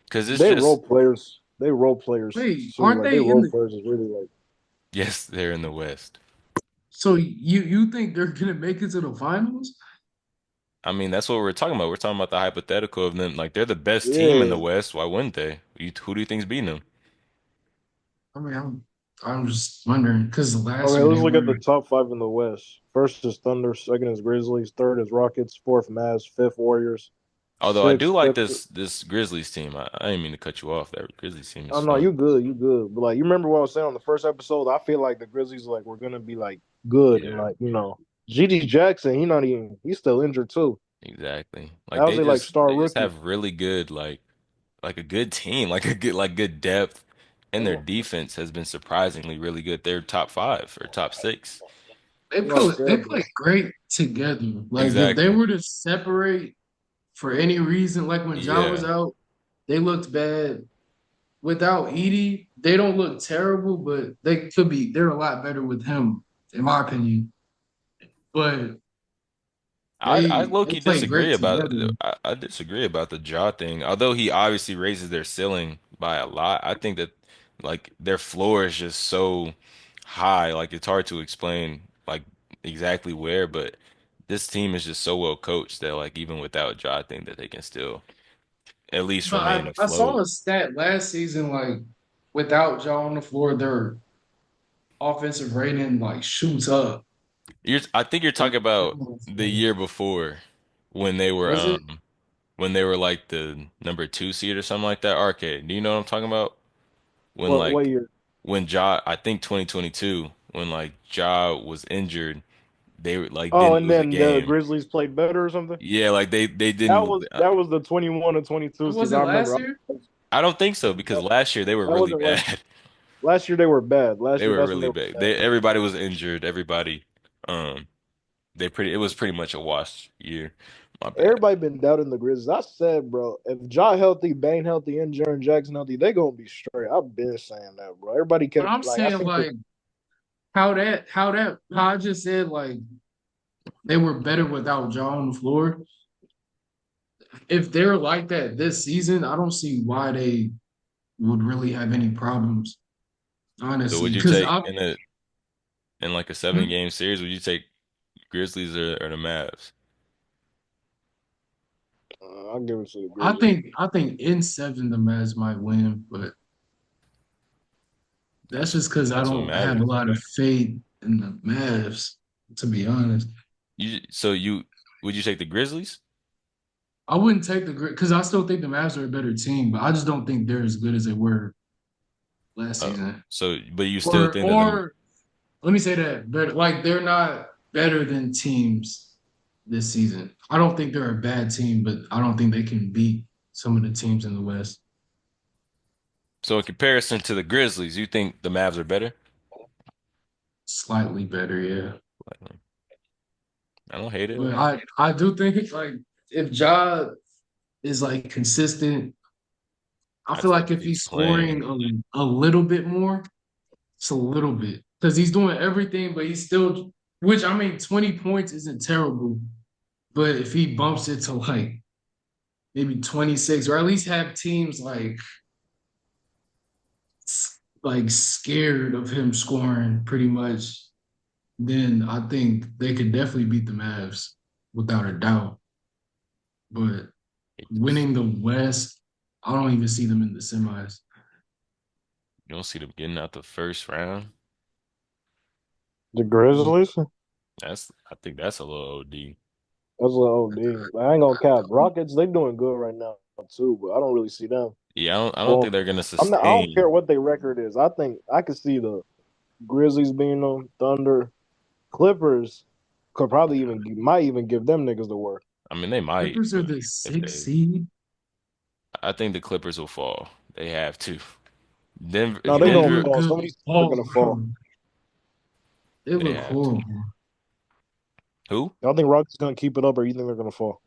because it's they role just players. They role players Wait, too. aren't Like they they in role the players is really like yes, they're in the West. so you think they're gonna make it to the finals? I mean, that's what we're talking about. We're talking about the hypothetical of them. Like they're the best team in the yeah. West. Why wouldn't they? Who do you think's beating them? I mean, I'm just wondering because last Okay, year let's they look were at the top five in the West. First is Thunder. Second is Grizzlies. Third is Rockets. Fourth Mavs. Fifth Warriors. Although I do Sixth, like fifth. this Grizzlies team. I didn't mean to cut you off. That Grizzlies team is Oh no, fun. you good, you good. But like you remember what I was saying on the first episode? I feel like the Grizzlies like we're gonna be like good and Yeah, like GD Jackson, he's still injured too. exactly. That was a like star They just rookie. have really good like a good team, like good depth, and their defense has been surprisingly really good. They're top 5 or top 6. Like I they said, play bro. great together. Like if they Exactly. were to separate for any reason, like when Ja was Yeah. out, they looked bad. Without Edie, they don't look terrible, but they're a lot better with him, in my opinion. But I they low-key play disagree great about together. I disagree about the jaw thing. Although he obviously raises their ceiling by a lot, I think that like their floor is just so high. Like it's hard to explain like exactly where, but this team is just so well coached that like even without Ja, I think that they can still at least But remain I saw afloat. a stat last season, like without Ja on the floor, their offensive rating like shoots up. I think you're talking about the year before when they were Was it? when they were like the number 2 seed or something like that. Arcade. Do you know what I'm talking about? When What like year? when Ja, I think 2022, when like Ja was injured, they were like Oh, didn't and lose a then the game. Grizzlies played better or something? Yeah, like they That didn't. was that was the 21 and 22 Was season. it I last remember. year? I don't think so because last year they were That really wasn't last. bad. Last year they were bad. Last They year were that's when they really were bad. bad. Everybody was injured. Everybody, um, it was pretty much a wash year. My bad. Everybody been doubting the Grizzlies. I said, bro, if Ja healthy, Bane healthy, and Jaren Jackson healthy, they gonna be straight. I've been saying that, bro. Everybody But kept I'm like, I saying think that like how I just said like they were better without Ja on the floor. If they're like that this season, I don't see why they would really have any problems, So honestly. would you Because take I in like a 7 game series? Would you take Grizzlies or the Mavs? I'll give it to the Grizzlies. I think in seven the Mavs might win, but that's just because I That's what don't have a matters. lot of faith in the Mavs, to be honest. You would you take the Grizzlies? I wouldn't take the because I still think the Mavs are a better team, but I just don't think they're as good as they were last Oh, season. so but you still think that the Or let me say that, but like they're not better than teams this season. I don't think they're a bad team, but I don't think they can beat some of the teams in the West. so in comparison to the Grizzlies, you think the Mavs are better? Slightly better, yeah. Like, I don't hate it. But I do think it's like if Ja is like consistent, I I feel think like if he's he's playing. scoring a little bit more, it's a little bit because he's doing everything, but he's still which I mean, 20 points isn't terrible, but if he bumps it to like maybe 26, or at least have teams like scared of him scoring pretty much, then I think they could definitely beat the Mavs without a doubt. But Hate to winning the West, I don't even see them in the semis. You don't see them getting out the first round. The Grizzlies? That's I think that's a little OD. a little OD. But I ain't gonna cap. Rockets, they doing good right now too, but I don't really see them Yeah, I don't going. think they're gonna I'm not. I don't care sustain. what their record is. I think I could see the Grizzlies being them, Thunder, Clippers could probably even might even give them niggas the work. I mean, they might, Clippers are but the if sixth they, seed. I think the Clippers will fall. They have to. No, They they don't gonna Denver, look fall. good Some of these teams are all gonna fall. around. They they look have to. horrible. Who? Y'all think Rockets gonna keep it up, or you think they're gonna fall?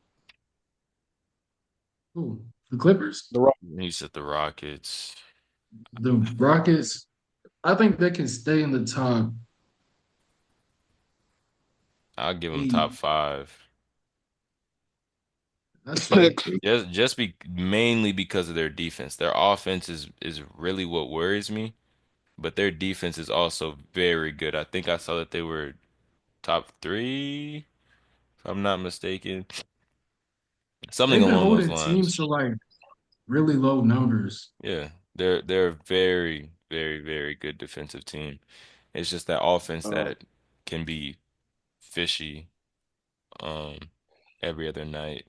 Who? The Clippers? The Rock. He said the Rockets. The Rockets, I think they can stay in the top I'll give them top eight. five. That's what Just be mainly because of their defense. Their offense is really what worries me, but their defense is also very good. I think I saw that they were top three, if I'm not mistaken. Something they've been along those holding lines. teams to like really low numbers. Yeah, they're a very, very, very good defensive team. It's just that offense Uh, that can be fishy um every other night,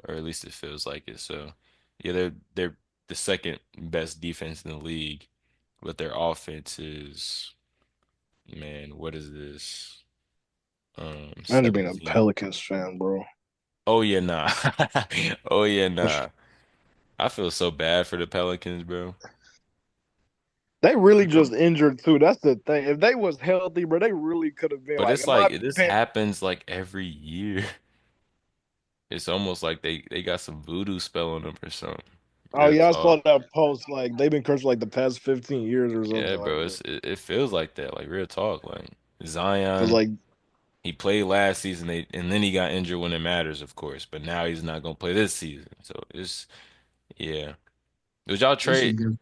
or at least it feels like it. So yeah, they're the second best defense in the league, but their offense is, man, what is this? I'm just being a 17. Pelicans fan, bro. Oh yeah, nah. Oh yeah, nah. I feel so bad for the Pelicans, bro. They really just injured too. That's the thing. If they was healthy, bro, they really could have been But like, it's in my like this opinion. happens like every year. It's almost like they got some voodoo spell on them or something. Oh Real yeah, I talk. saw that post. Like they've been cursed for, like the past 15 years or Yeah, something like bro. that. It feels like that. Like real talk. Like Cause Zion, like he played last season, and then he got injured when it matters, of course. But now he's not gonna play this season. So it's yeah. Would y'all They trade? should give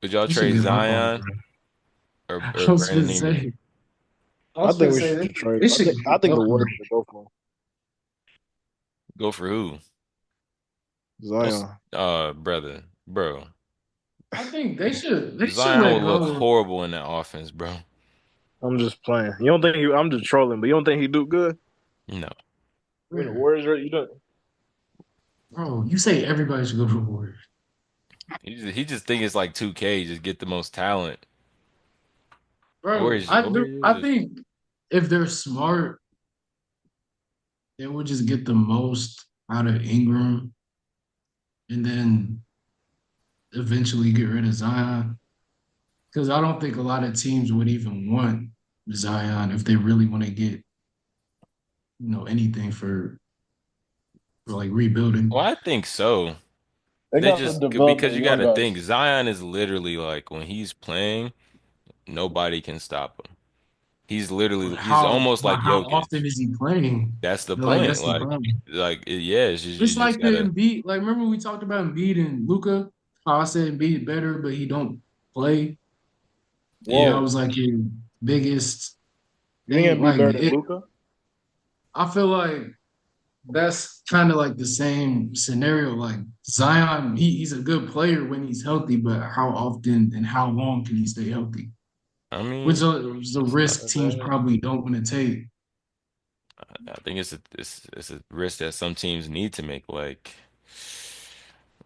Would y'all they should trade give up on Zion them. or I was gonna Brandon Ingram? say, I I was gonna think we say should trade. they should I give think up the on Warriors them. should go for Go for who? Don't, Zion. brother, bro. I think they should Zion let will look go. horrible in that offense, bro. I'm just playing. You don't think I'm just trolling, but you don't think he do good? No. I mean, the Where? Warriors, right? You don't. Bro, you say everybody should go to the Warriors. He just think it's like 2K, just get the most talent. Bro, Warriors, Warriors, I think if they're smart, they would just get the most out of Ingram and then eventually get rid of Zion. Because I don't think a lot of teams would even want Zion if they really want to get, anything for like well, rebuilding. I think so. They They gotta just develop because their you got young to think guys. Zion is literally like when he's playing, nobody can stop him. He's almost But like how often Jokic. is he playing? That's the Like point. that's the problem. Yeah, it's just you It's just like the gotta. Embiid. Like remember we talked about Embiid and Luca. How I said Embiid better, but he don't play. And that Yeah, Whoa, was like your biggest you think thing. it'd be Like better than it, Luca? I feel like that's kind of like the same scenario. Like Zion, he's a good player when he's healthy, but how often and how long can he stay healthy? I Which mean, is a it's not risk a teams bad. probably don't want to take. I think it's a risk that some teams need to make. Like,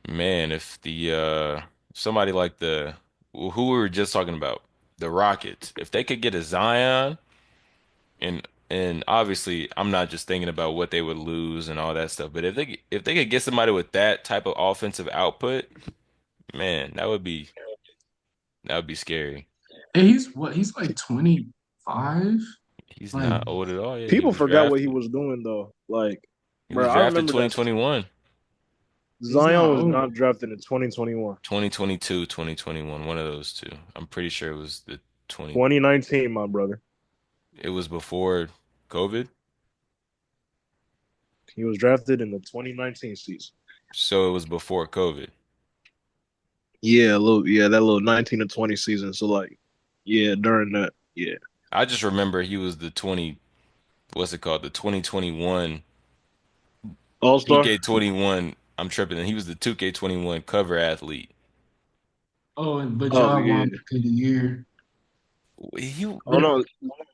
man, if the somebody like the who we were just talking about, the Rockets, if they could get a Zion and obviously I'm not just thinking about what they would lose and all that stuff, but if they could get somebody with that type of offensive output, man, that would be scary. And he's what? He's like 25. He's Like not old at all. Yeah, he People was forgot what he drafted. was doing though. Like, He was bro, I drafted remember that 2021, he's Zion not was old. not drafted in 2021. 2022, 2021, one of those two. I'm pretty sure it was the 20. 2019, my brother. It was before COVID, He was drafted in the 2019 season. so it was before COVID. Yeah, that little 19 to 20 season. So like, yeah, during that, yeah. I just remember he was the 20, what's it called? The 2021 All Star. 2K21. I'm tripping. And he was the 2K21 cover athlete. Oh, and but Oh y'all won yeah. Rookie of the year. He, Oh no,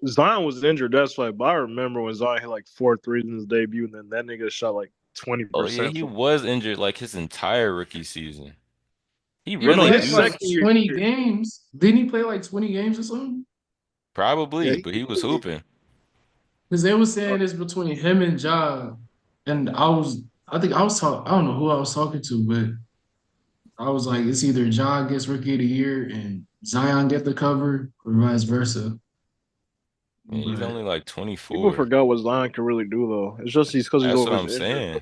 Zion was injured. That's why. But I remember when Zion hit like 4 threes in his debut, and then that nigga shot like twenty oh yeah, percent he from. was injured like his entire rookie season. He He But no, really his played do like second year, 20 games. Didn't he play like 20 games or something? yeah, probably, but he was hooping. Because they were saying it's between him and Ja. And I think I was talking, I don't know who I was talking to, but I was like, it's either Ja gets Rookie of the Year and Zion get the cover or vice versa. And he's But only like people 24. forgot what Zion can really do though. It's just because he's That's what always I'm injured. But saying.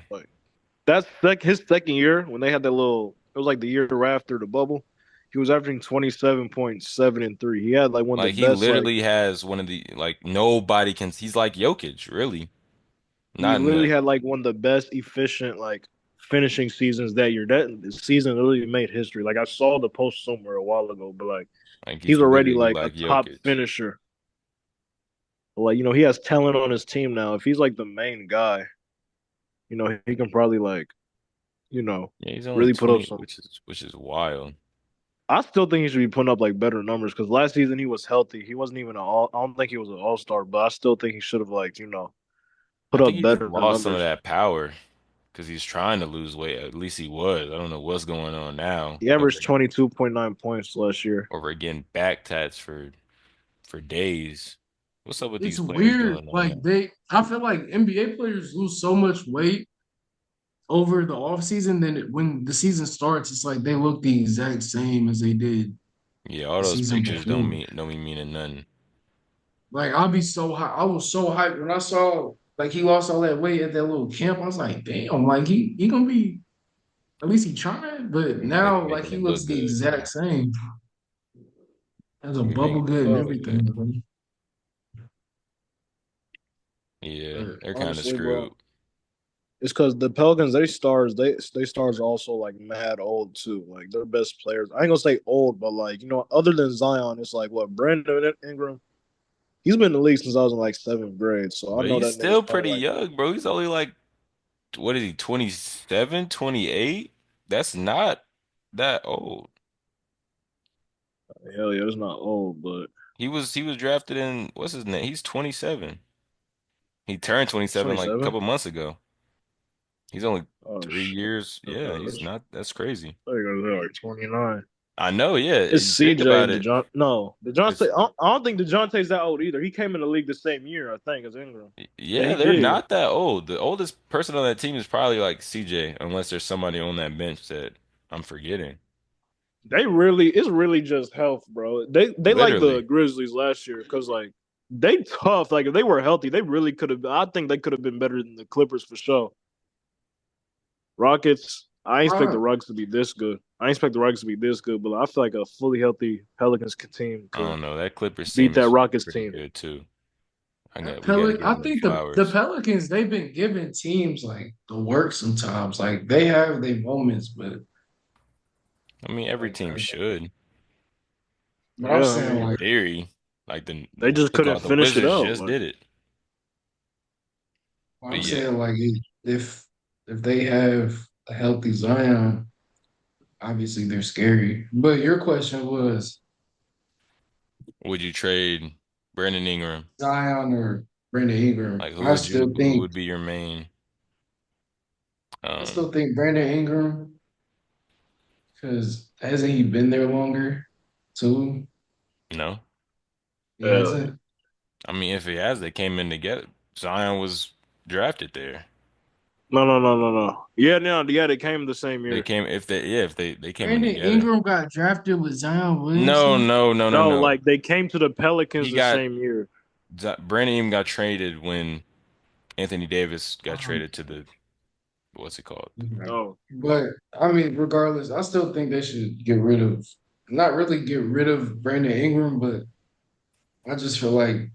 like his second year when they had that little. It was like the year after the bubble. He was averaging 27.7 and three. He had like one of the Like he best like literally has one of the like nobody can. He's like Jokic, really. he Not in literally the had like one of the best efficient like finishing seasons that year. That season literally made history. Like I saw the post somewhere a while ago, but like like he's he's already literally like a like top Jokic. finisher. But, like he has talent on his team now. If he's like the main guy, he can probably like you know Yeah, he's only really put up 20, some. which is wild. I still think he should be putting up like better numbers because last season he was healthy. He wasn't even an all. I don't think he was an all star, but I still think he should have like I put think up he just better lost some of numbers. that power because he's trying to lose weight. At least he was. I don't know what's going on now He over averaged 22.9 points last year. over getting back tats for days. What's up with it's these players weird. doing that? Like I feel like NBA players lose so much weight over the offseason. Then when the season starts, it's like they look the exact same as they did Yeah, all the those season pictures before. don't mean meaning nothing. Like I'll be so high. I was so hyped when I saw like he lost all that weight at that little camp. I was like, damn, like he gonna be at least he trying. But They now like making he it looks look the good. exact same. Has a They bubble making it gut and look Uh, good. everything, bro. Yeah, But they're kind of Honestly, screwed. bro, it's because the Pelicans they stars are also like mad old too. Like their best players. I ain't gonna say old, but like other than Zion, it's like what Brandon Ingram. He's been in the league since I was in like seventh grade, so I But know he's that nigga's still probably pretty like young, bro. He's only like, what is he, 27, 28? That's not that old. hell yeah, it's not old, but He was drafted in what's his name? He's 27. He turned 27 like a 27. couple months ago. He's only Oh three shit, years. Yeah, he's that's not. That's crazy. there you go, like 29. I know. Yeah, It's think CJ about and it. DeJounte. No, DeJounte. It's I don't think DeJounte's that old either. He came in the league the same year, I think, as Ingram. Yeah, yeah, he they're did. not that old. The oldest person on that team is probably like CJ, unless there's somebody on that bench that I'm forgetting. It's really just health, bro. They like the Literally. Grizzlies last year because like they tough. Like if they were healthy, they really could have. I think they could have been better than the Clippers for sure. Rockets. I ain't expect the bro, Rockets to be this good. I ain't expect the Rockets to be this good, but I feel like a fully healthy Pelicans team I could don't know. That Clippers beat team that is Rockets pretty team. good too. We got to Pelic give I them think the flowers. Pelicans they've been giving teams like the work sometimes. Like they have their moments, I mean, every like team should, but I'm Yeah, I saying mean in like theory. Like they just what's it couldn't called? The finish it Wizards out. just Like did it. But I'm yeah, saying like if they have a healthy Zion, obviously they're scary. But your question was would you trade Brandon Ingram? Zion or Brandon Ingram. Like, who would be your main? I Um, still think Brandon Ingram because hasn't he been there longer too? no. He hell yeah. hasn't. I mean, if he has, they came in together. Zion was drafted there. No. Yeah, no, yeah, they came the same They year. came if they yeah if they came in Brandon together. Ingram got drafted with Zion No, Williamson. no, no, no, No, no. like they came to the Pelicans He the got same year. Brandon even got traded when Anthony Davis got Um, traded to the what's it called? Oh, but I mean, regardless, I still think they should get rid of, not really get rid of Brandon Ingram, but I just feel like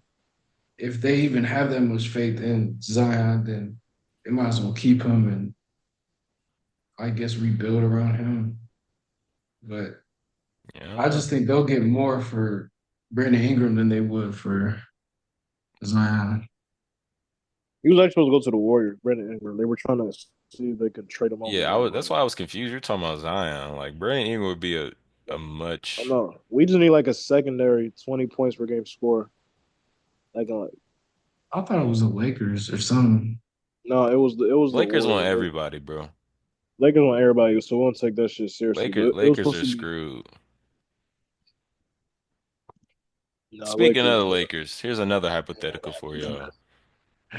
if they even have that much faith in Zion, then they might as well keep him and I guess rebuild around him. But Yeah, I don't I know. just think they'll get more for Brandon Ingram than they would for Zion. He was actually supposed to go to the Warriors, Brandon Ingram. They were trying to see if they could trade him over Yeah, I there, was. but That's why I was confused. You're talking about Zion. Like Brandon Ingram would be a I much. know. We just need like a secondary 20 points per game score. Like I thought it was the Lakers or something. no, it was the Lakers want Warriors. everybody, bro. Lakers want everybody, so we won't take that shit seriously. Lakers But it was Lakers supposed are to be screwed. Speaking of Lakers. the Lakers, here's another hypothetical for y'all.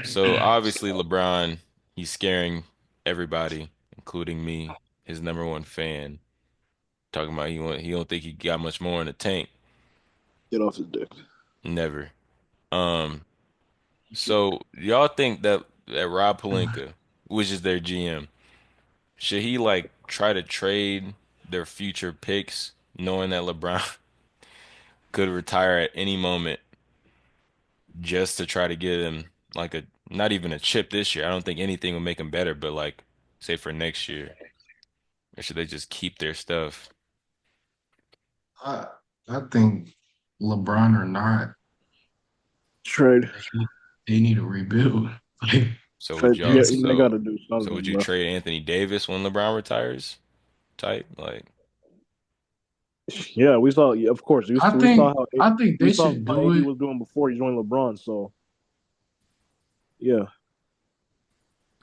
So obviously LeBron, he's scaring everybody, including me, his number one fan. Talking about he don't think he got much more in the tank. Get off his dick. Never. Um, so y'all think that Rob Pelinka, which is their GM, should he like try to trade their future picks, knowing that LeBron could retire at any moment, just to try to get him like a not even a chip this year? I don't think anything will make him better, but like say for next year, or should they just keep their stuff? I I think LeBron or not, Trade. they need to rebuild. Like So would Trade. y'all Yeah, it's they got to do so would something, you bro. trade Anthony Davis when LeBron retires? Type like Yeah, we saw. Yeah, of course, I we saw think how I think we they saw should how do AD it. was doing before he joined LeBron. So yeah,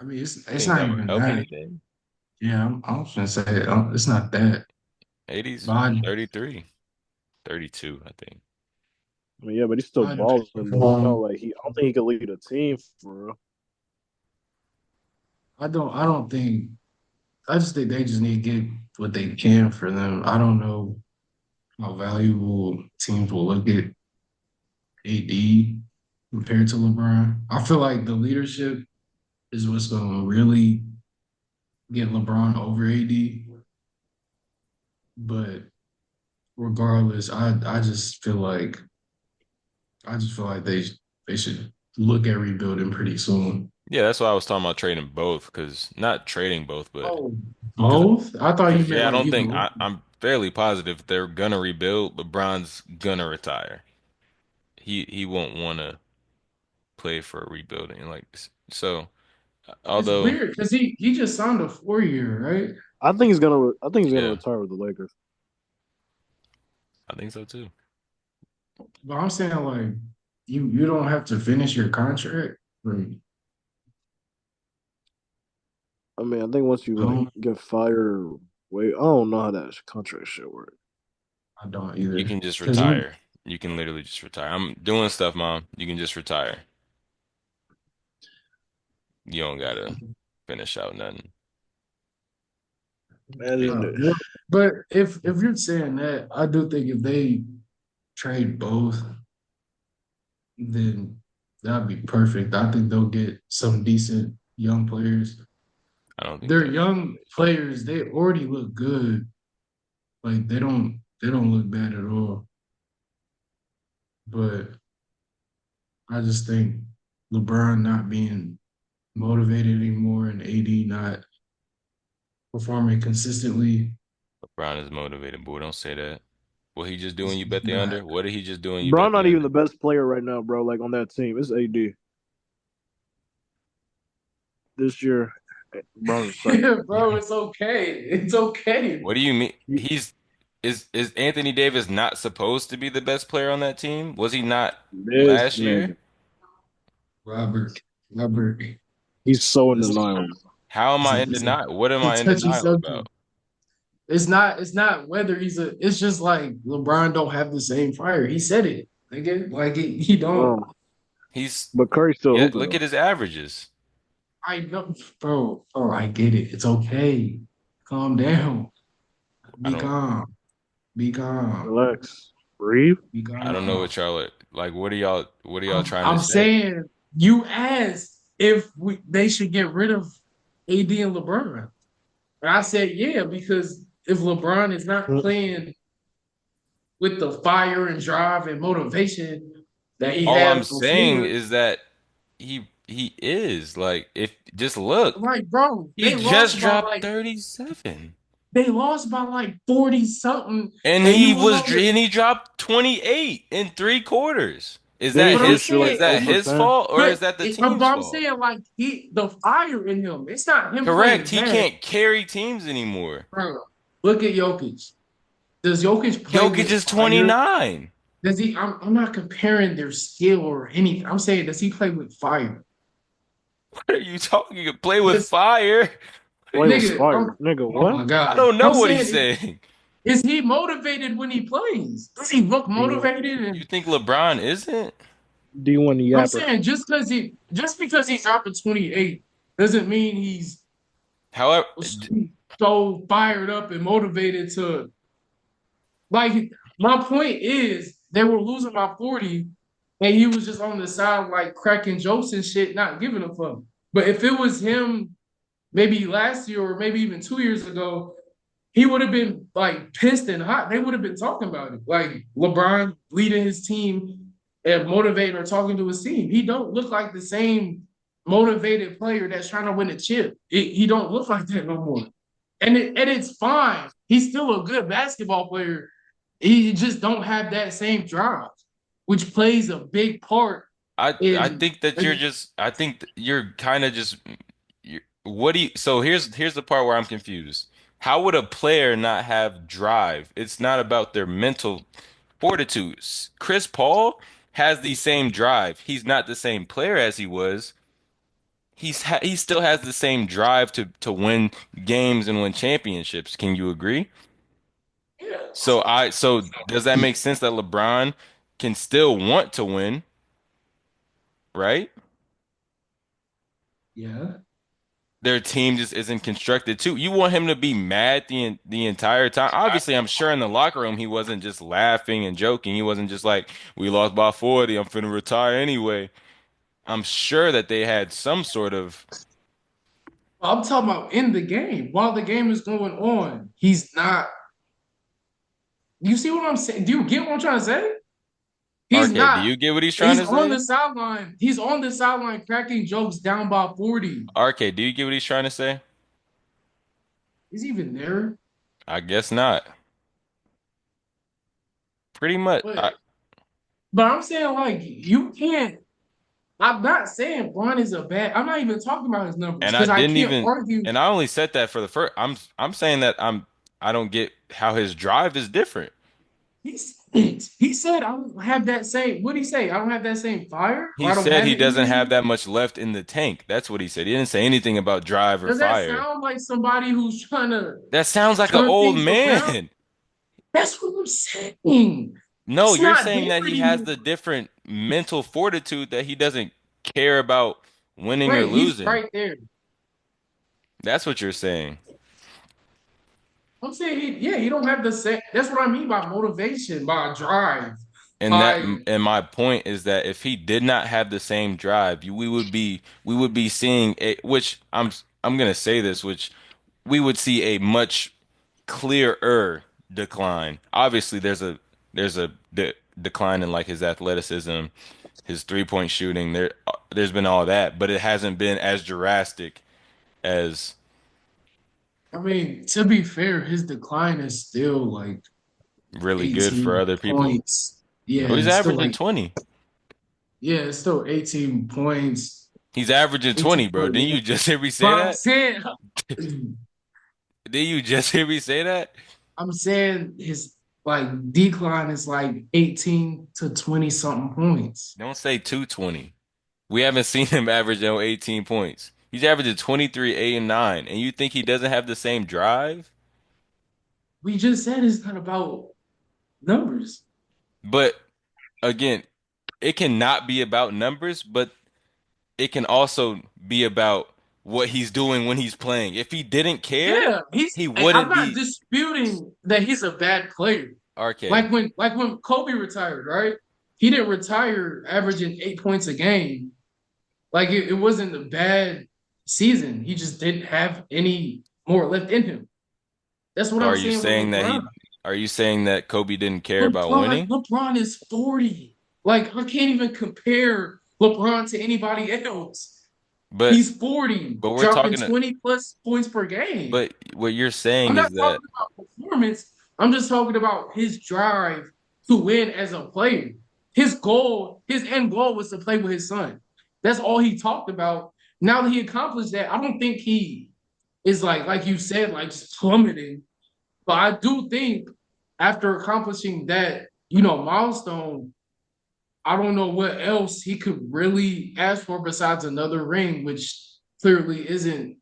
I mean, it's think not that would even help that. anything? Yeah, I'm just gonna say it's not that. 80's But 33, 32, I think. I mean, yeah, but he's still I, balling though. It's not like he. I don't think he could lead a team for real. I don't think. I just think they just need to get what they can for them. I don't know how valuable teams will look at AD compared to LeBron. I feel like the leadership is what's going to really get LeBron over AD. But regardless, I just feel like they should look at rebuilding pretty soon. Yeah, that's why I was talking about trading both, because not trading both, but Oh, because both? I thought you meant yeah, I like don't either think one. I'm fairly positive they're gonna rebuild. LeBron's gonna retire. He won't want to play for a rebuilding like this. So It's although weird because he just signed a 4 year, right? I think he's gonna. I think he's gonna yeah, retire with the Lakers. I think so too. But I'm saying like you don't have to finish your contract. Like, I mean, I think once you like no, get fired or wait, I don't know how that contract shit work. I don't You either. can just Because you retire. You can literally just retire. I'm doing stuff, Mom. You can just retire. You don't gotta finish out nothing. Imagine this. well, but if you're saying that, I do think if they trade both, then that'd be perfect. I think they'll get some decent young players. I don't think They're they'll do young players. They already look good. Like they don't look bad at all. But I just think LeBron not being motivated anymore and AD not performing consistently. LeBron is motivated, boy. Don't say that. What he just doing? You He's bet the not. under. What did he just doing? You Bron bet the not even under. the best player right now, bro. Like on that team, it's AD this year. Bron's second. Yeah, bro, it's okay. It's okay. What do you mean? You- Is Anthony Davis not supposed to be the best player on that team? Was he not This last year? nigga, Robert, Robert, he's so in it's, denial. How am it's, I a, in it's, a, denial? What am I it's a in touchy denial subject. about? It's not whether it's just like LeBron don't have the same fire. He said it. Like he don't. Bro, He's but Curry's still yeah. hooping Look at though. his averages. I know, bro. Oh, I get it. It's okay. Calm down. I Be don't. calm. Be calm. Relax, breathe. Be I don't know calm. what y'all are like. What are y'all? What are y'all trying to I'm say? saying you asked if they should get rid of AD and LeBron. And I said yeah, because if LeBron is not playing with the fire and drive and motivation, that he All I'm had saying before. is that he is like if just look, Like, bro, he just dropped 37. they lost by like 40 something, And and he was on the. he dropped 28 in 3 quarters. Didn't he But I'm just shoot Is like saying, that 0 for his 10? fault or is that the but team's I'm fault? saying like the fire in him. It's not him Correct. playing He bad, can't carry teams anymore. bro. Look at Jokic. Does Jokic play Jokic with is fire? 29. Does he? I'm not comparing their skill or anything. I'm saying, does he play with fire? What are you talking? You can play with Does fire. Play with nigga? fire. Nigga, Oh what? my I god! don't know I'm what he's saying, saying. is he motivated when he plays? Does he look D motivated? You think LeBron isn't? D1 I'm Yapper. saying just because he's dropping 28 doesn't mean he's However, so fired up and motivated to like. My point is they were losing by 40 and he was just on the side like cracking jokes and shit, not giving a fuck. But if it was him maybe last year or maybe even 2 years ago, he would have been like pissed and hot. They would have been talking about it. Like LeBron leading his team and motivating or talking to his team. He don't look like the same motivated player that's trying to win a chip. He don't look like that no more. And it's fine. He's still a good basketball player. He just don't have that same drive, which plays a big part I in. think that I think you're kind of just what do you so here's the part where I'm confused. How would a player not have drive? It's not about their mental fortitude. Chris Paul has the same drive. He's not the same player as he was. He still has the same drive to win games and win championships. Can you agree? Yeah. So does that make sense that LeBron can still want to win, right? Yeah. Their team just isn't constructed too. You want him to be mad the entire time. Obviously, I'm sure in the locker room he wasn't just laughing and joking. He wasn't just like, "We lost by 40. I'm finna retire anyway." I'm sure that they had some sort of I'm talking about in the game. While the game is going on, he's not. You see what I'm saying? Do you get what I'm trying to say? He's RK. Do not. you get what he's trying He's to on the say? sideline. He's on the sideline cracking jokes down by 40. RK, do you get what he's trying to say? Is he even there? I guess not. Pretty much. But I'm saying like you can't. I'm not saying Bron is a bad. I'm not even talking about his numbers And I because I didn't can't even, argue. and I only said that for the first. I'm saying that I don't get how his drive is different. He said I don't have that same. What did he say? I don't have that same fire, or He I don't said have he it doesn't have anymore. that much left in the tank. That's what he said. He didn't say anything about drive or Does that fire. sound like somebody who's trying to That sounds like an turn old things around? man. That's what I'm saying. No, It's you're not saying there that he has anymore. the different mental fortitude that he doesn't care about winning or Right, he's losing. right there. That's what you're saying. I'm saying, yeah, he don't have the same. That's what I mean by motivation, by drive, And that by. and my point is that if he did not have the same drive, we would be seeing a which I'm gonna say this, which we would see a much clearer decline. Obviously, there's a decline in like his athleticism, his 3-point shooting. There's been all that, but it hasn't been as drastic as I mean, to be fair, his decline is still like really good for 18 other people. points. Yeah, No, he's it's still averaging like 20. yeah, it's still 18 points, He's averaging 20, 18 bro. point Didn't you game. just hear me But say I'm that? saying, Did you just hear me say that? I'm saying his like decline is like 18 to 20 something points. Don't say 220. We haven't seen him average no 18 points. He's averaging 23, 8, and 9. And you think he doesn't have the same drive? We just said it's not about numbers. But again, it cannot be about numbers, but it can also be about what he's doing when he's playing. If he didn't care, Yeah, he I'm wouldn't not be disputing that he's a bad player. RK. Like when Kobe retired, right? He didn't retire averaging 8 points a game. Like it wasn't a bad season. He just didn't have any more left in him. That's what So I'm are you saying with saying that LeBron. are you saying that Kobe didn't care about winning? LeBron is 40. Like I can't even compare LeBron to anybody else. But He's 40, but we're dropping talking. 20 plus points per game. But what you're I'm saying not is that talking about performance. I'm just talking about his drive to win as a player. His goal, his end goal was to play with his son. That's all he talked about. Now that he accomplished that, I don't think he is like you said, like just plummeting. But I do think after accomplishing that, milestone, I don't know what else he could really ask for besides another ring, which clearly isn't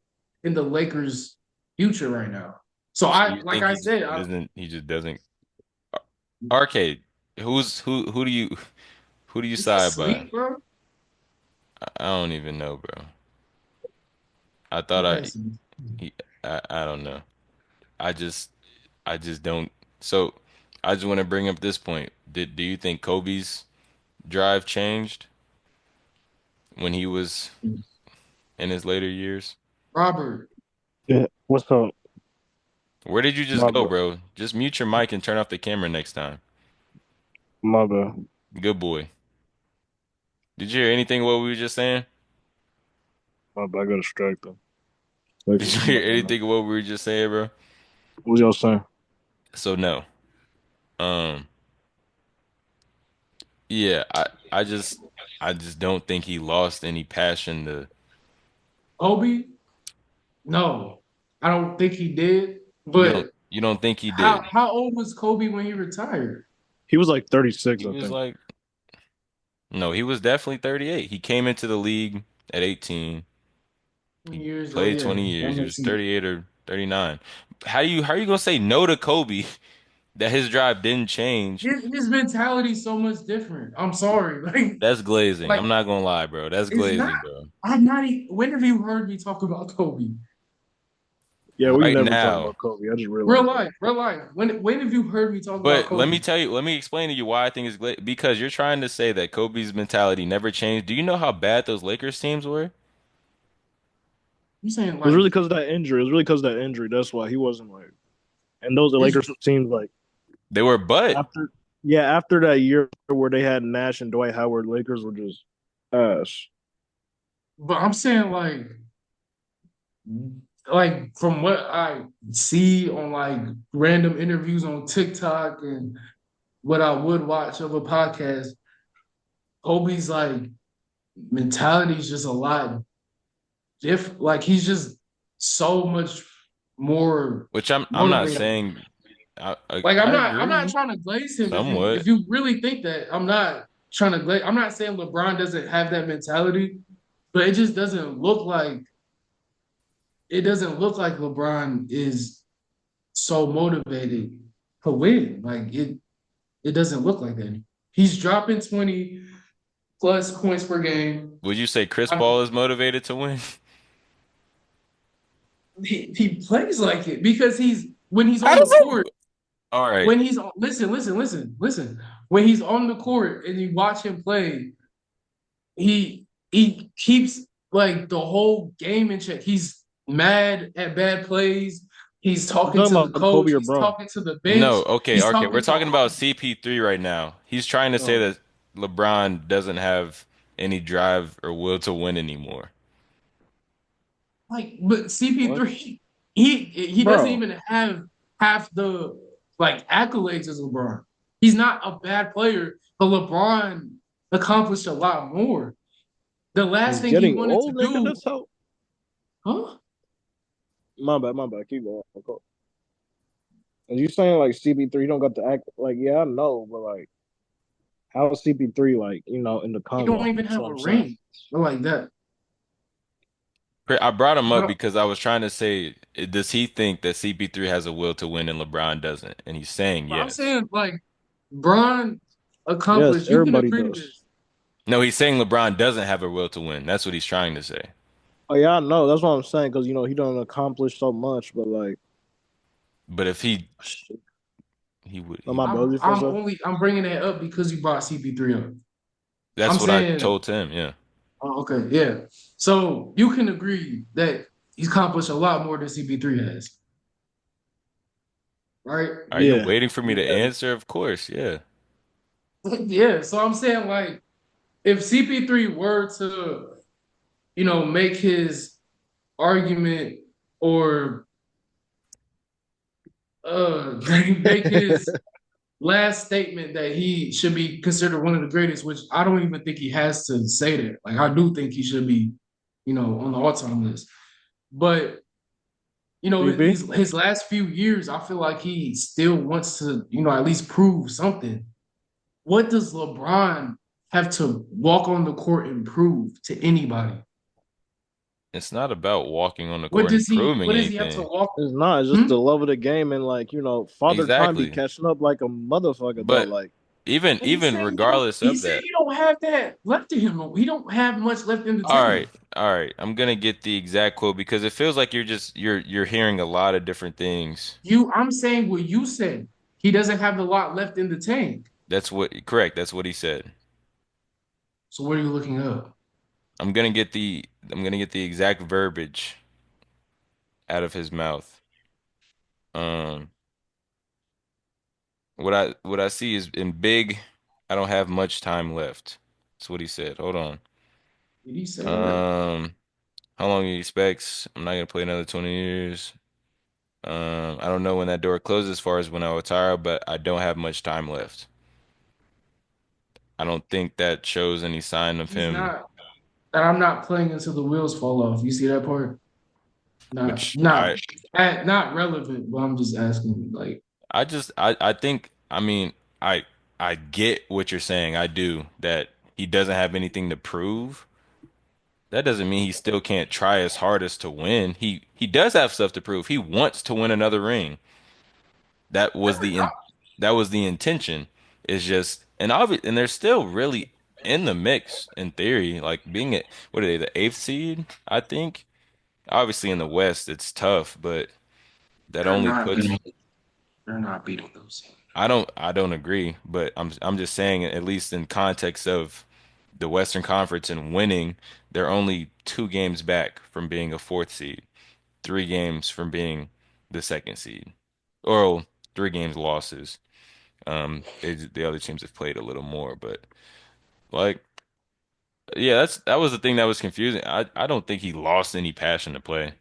in the Lakers' future right now. So so I, you like think I he just said, isn't he just doesn't Arcade. Who do you is he side by? asleep, bro? I don't even know, bro. I thought He has to be. he, I don't know. I just I just don't. So I just want to bring up this point. Do you think Kobe's drive changed when he was in his later years? Robert, Yeah. What's up, Where did you just my go, bad? bro? Just mute your mic and turn off the camera next time. My bad. Good boy. Did you hear anything what we were just saying? My bad. I got distracted. Did you Texas. hear anything what we were just saying, bro? What y'all saying? So no. Um, yeah, I just don't think he lost any passion to Kobe? No, I don't think he did. you don't But you don't think he how did. how old was Kobe when he retired? He was like 36, He I was think. like no, he was definitely 38. He came into the league at 18. He Years. Oh played yeah, 20 that years. He was makes sense. 38 or 39. How you gonna say no to Kobe that his drive didn't change? His mentality is so much different. I'm sorry, That's glazing. like I'm not gonna lie, bro. That's it's not. glazing, bro. I'm not. When have you heard me talk about Kobe? Yeah, we Right never talk now. about Kobe. I just Real realized that. life, real life. When have you heard me talk about But let me Kobe? tell you, let me explain to you why I think it's because you're trying to say that Kobe's mentality never changed. Do you know how bad those Lakers teams were? I'm saying It was really like because of that injury. It was really because of that injury. That's why he wasn't like. And those the it's, Lakers seemed like They were butt. after, yeah, after that year where they had Nash and Dwight Howard, Lakers were just ass. but I'm saying like from what I see on like random interviews on TikTok and what I would watch of a podcast, Kobe's like mentality is just a lot different. Like he's just so much more Which I'm not motivated. saying Like I I'm not agree trying to glaze him. If somewhat. you really think that, I'm not trying to glaze. I'm not saying LeBron doesn't have that mentality, but it doesn't look like LeBron is so motivated to win. Like it doesn't look like that. He's dropping 20 plus points per game. Would you say Chris I, Paul is motivated to win? he plays like it because when he's How on the does it? court, All right. when he's on, listen. When he's on the court and you watch him play, he keeps like the whole game in check. He's mad at bad plays. He's You talking talking to the about coach. Kobe or He's Bron? talking to the bench. No, okay, He's okay. We're talking to talking about CP3 right now. He's trying to say Oh, that LeBron doesn't have any drive or will to win anymore. but what, CP3 he doesn't bro? even have half the like accolades as LeBron. He's not a bad player, but LeBron accomplished a lot more. The last He's thing he getting wanted to old, nigga. do, That's how. huh? My bad, my bad. Keep going. And you saying like CP3 don't got the act like yeah, I know, but like how is CP3 like, in the He come don't up? even That's have what a I'm saying. ring like that. I brought him up But because I was trying to say, does he think that CP3 has a will to win and LeBron doesn't? And he's saying I'm yes. saying like Bron Yes, accomplished. You can everybody agree to does. this. No, he's saying LeBron doesn't have a will to win. That's what he's trying to say. Oh yeah, I know. That's what I'm saying because he don't accomplish so much, but like, But if he shit. he would Oh, he my would. bad. What you finna say? I'm bringing that up because you brought CP3 up. I'm That's what I saying, told him. Yeah. oh, okay, yeah. So you can agree that he's accomplished a lot more than CP3 has, right? Are you Yeah, waiting for me to yeah. answer? Of course. Yeah. Yeah, so I'm saying like if CP3 were to, make his argument or make his last statement that he should be considered one of the greatest, which I don't even think he has to say that. Like I do think he should be, on the all-time list. But CP. his last few years, I feel like he still wants to, at least prove something. What does LeBron have to walk on the court and prove to anybody? It's not about walking on the What court and does he proving what does he have to anything. walk? It's not. It's just Hmm? the love of the game and like father time be Exactly. catching up like a motherfucker though. But Like even And even regardless he of said that, he don't have that left to him. He don't have much left in the all tank. right, all right. I'm gonna get the exact quote because it feels like you're hearing a lot of different things. I'm saying what you said. He doesn't have a lot left in the tank. That's what correct. That's what he said. So what are you looking up? I'm gonna get the exact verbiage out of his mouth. Um, what I see is in big, I don't have much time left. That's what he said. Hold on. Did he say that? Um, how long he expects? I'm not gonna play another 20 years. I don't know when that door closes as far as when I retire, but I don't have much time left. I don't think that shows any sign of He's him, not. And I'm not playing until the wheels fall off. You see that part? Not which not not relevant, but I'm just asking. Like I think I mean I get what you're saying. I do that he doesn't have anything to prove. That doesn't mean he still can't try his hardest to win. He does have stuff to prove. He wants to win another ring. That was the in, that was the intention. It's just and they're still really in the mix in theory. Like being at what are they, the eighth seed, I think. Obviously in the West it's tough, but that they're only not puts beating. They're not beating those. I don't agree, but I'm just saying at least in context of the Western Conference and winning, they're only 2 games back from being a fourth seed, 3 games from being the second seed, or 3 games losses. The other teams have played a little more, but like, yeah, that was the thing that was confusing. I don't think he lost any passion to play,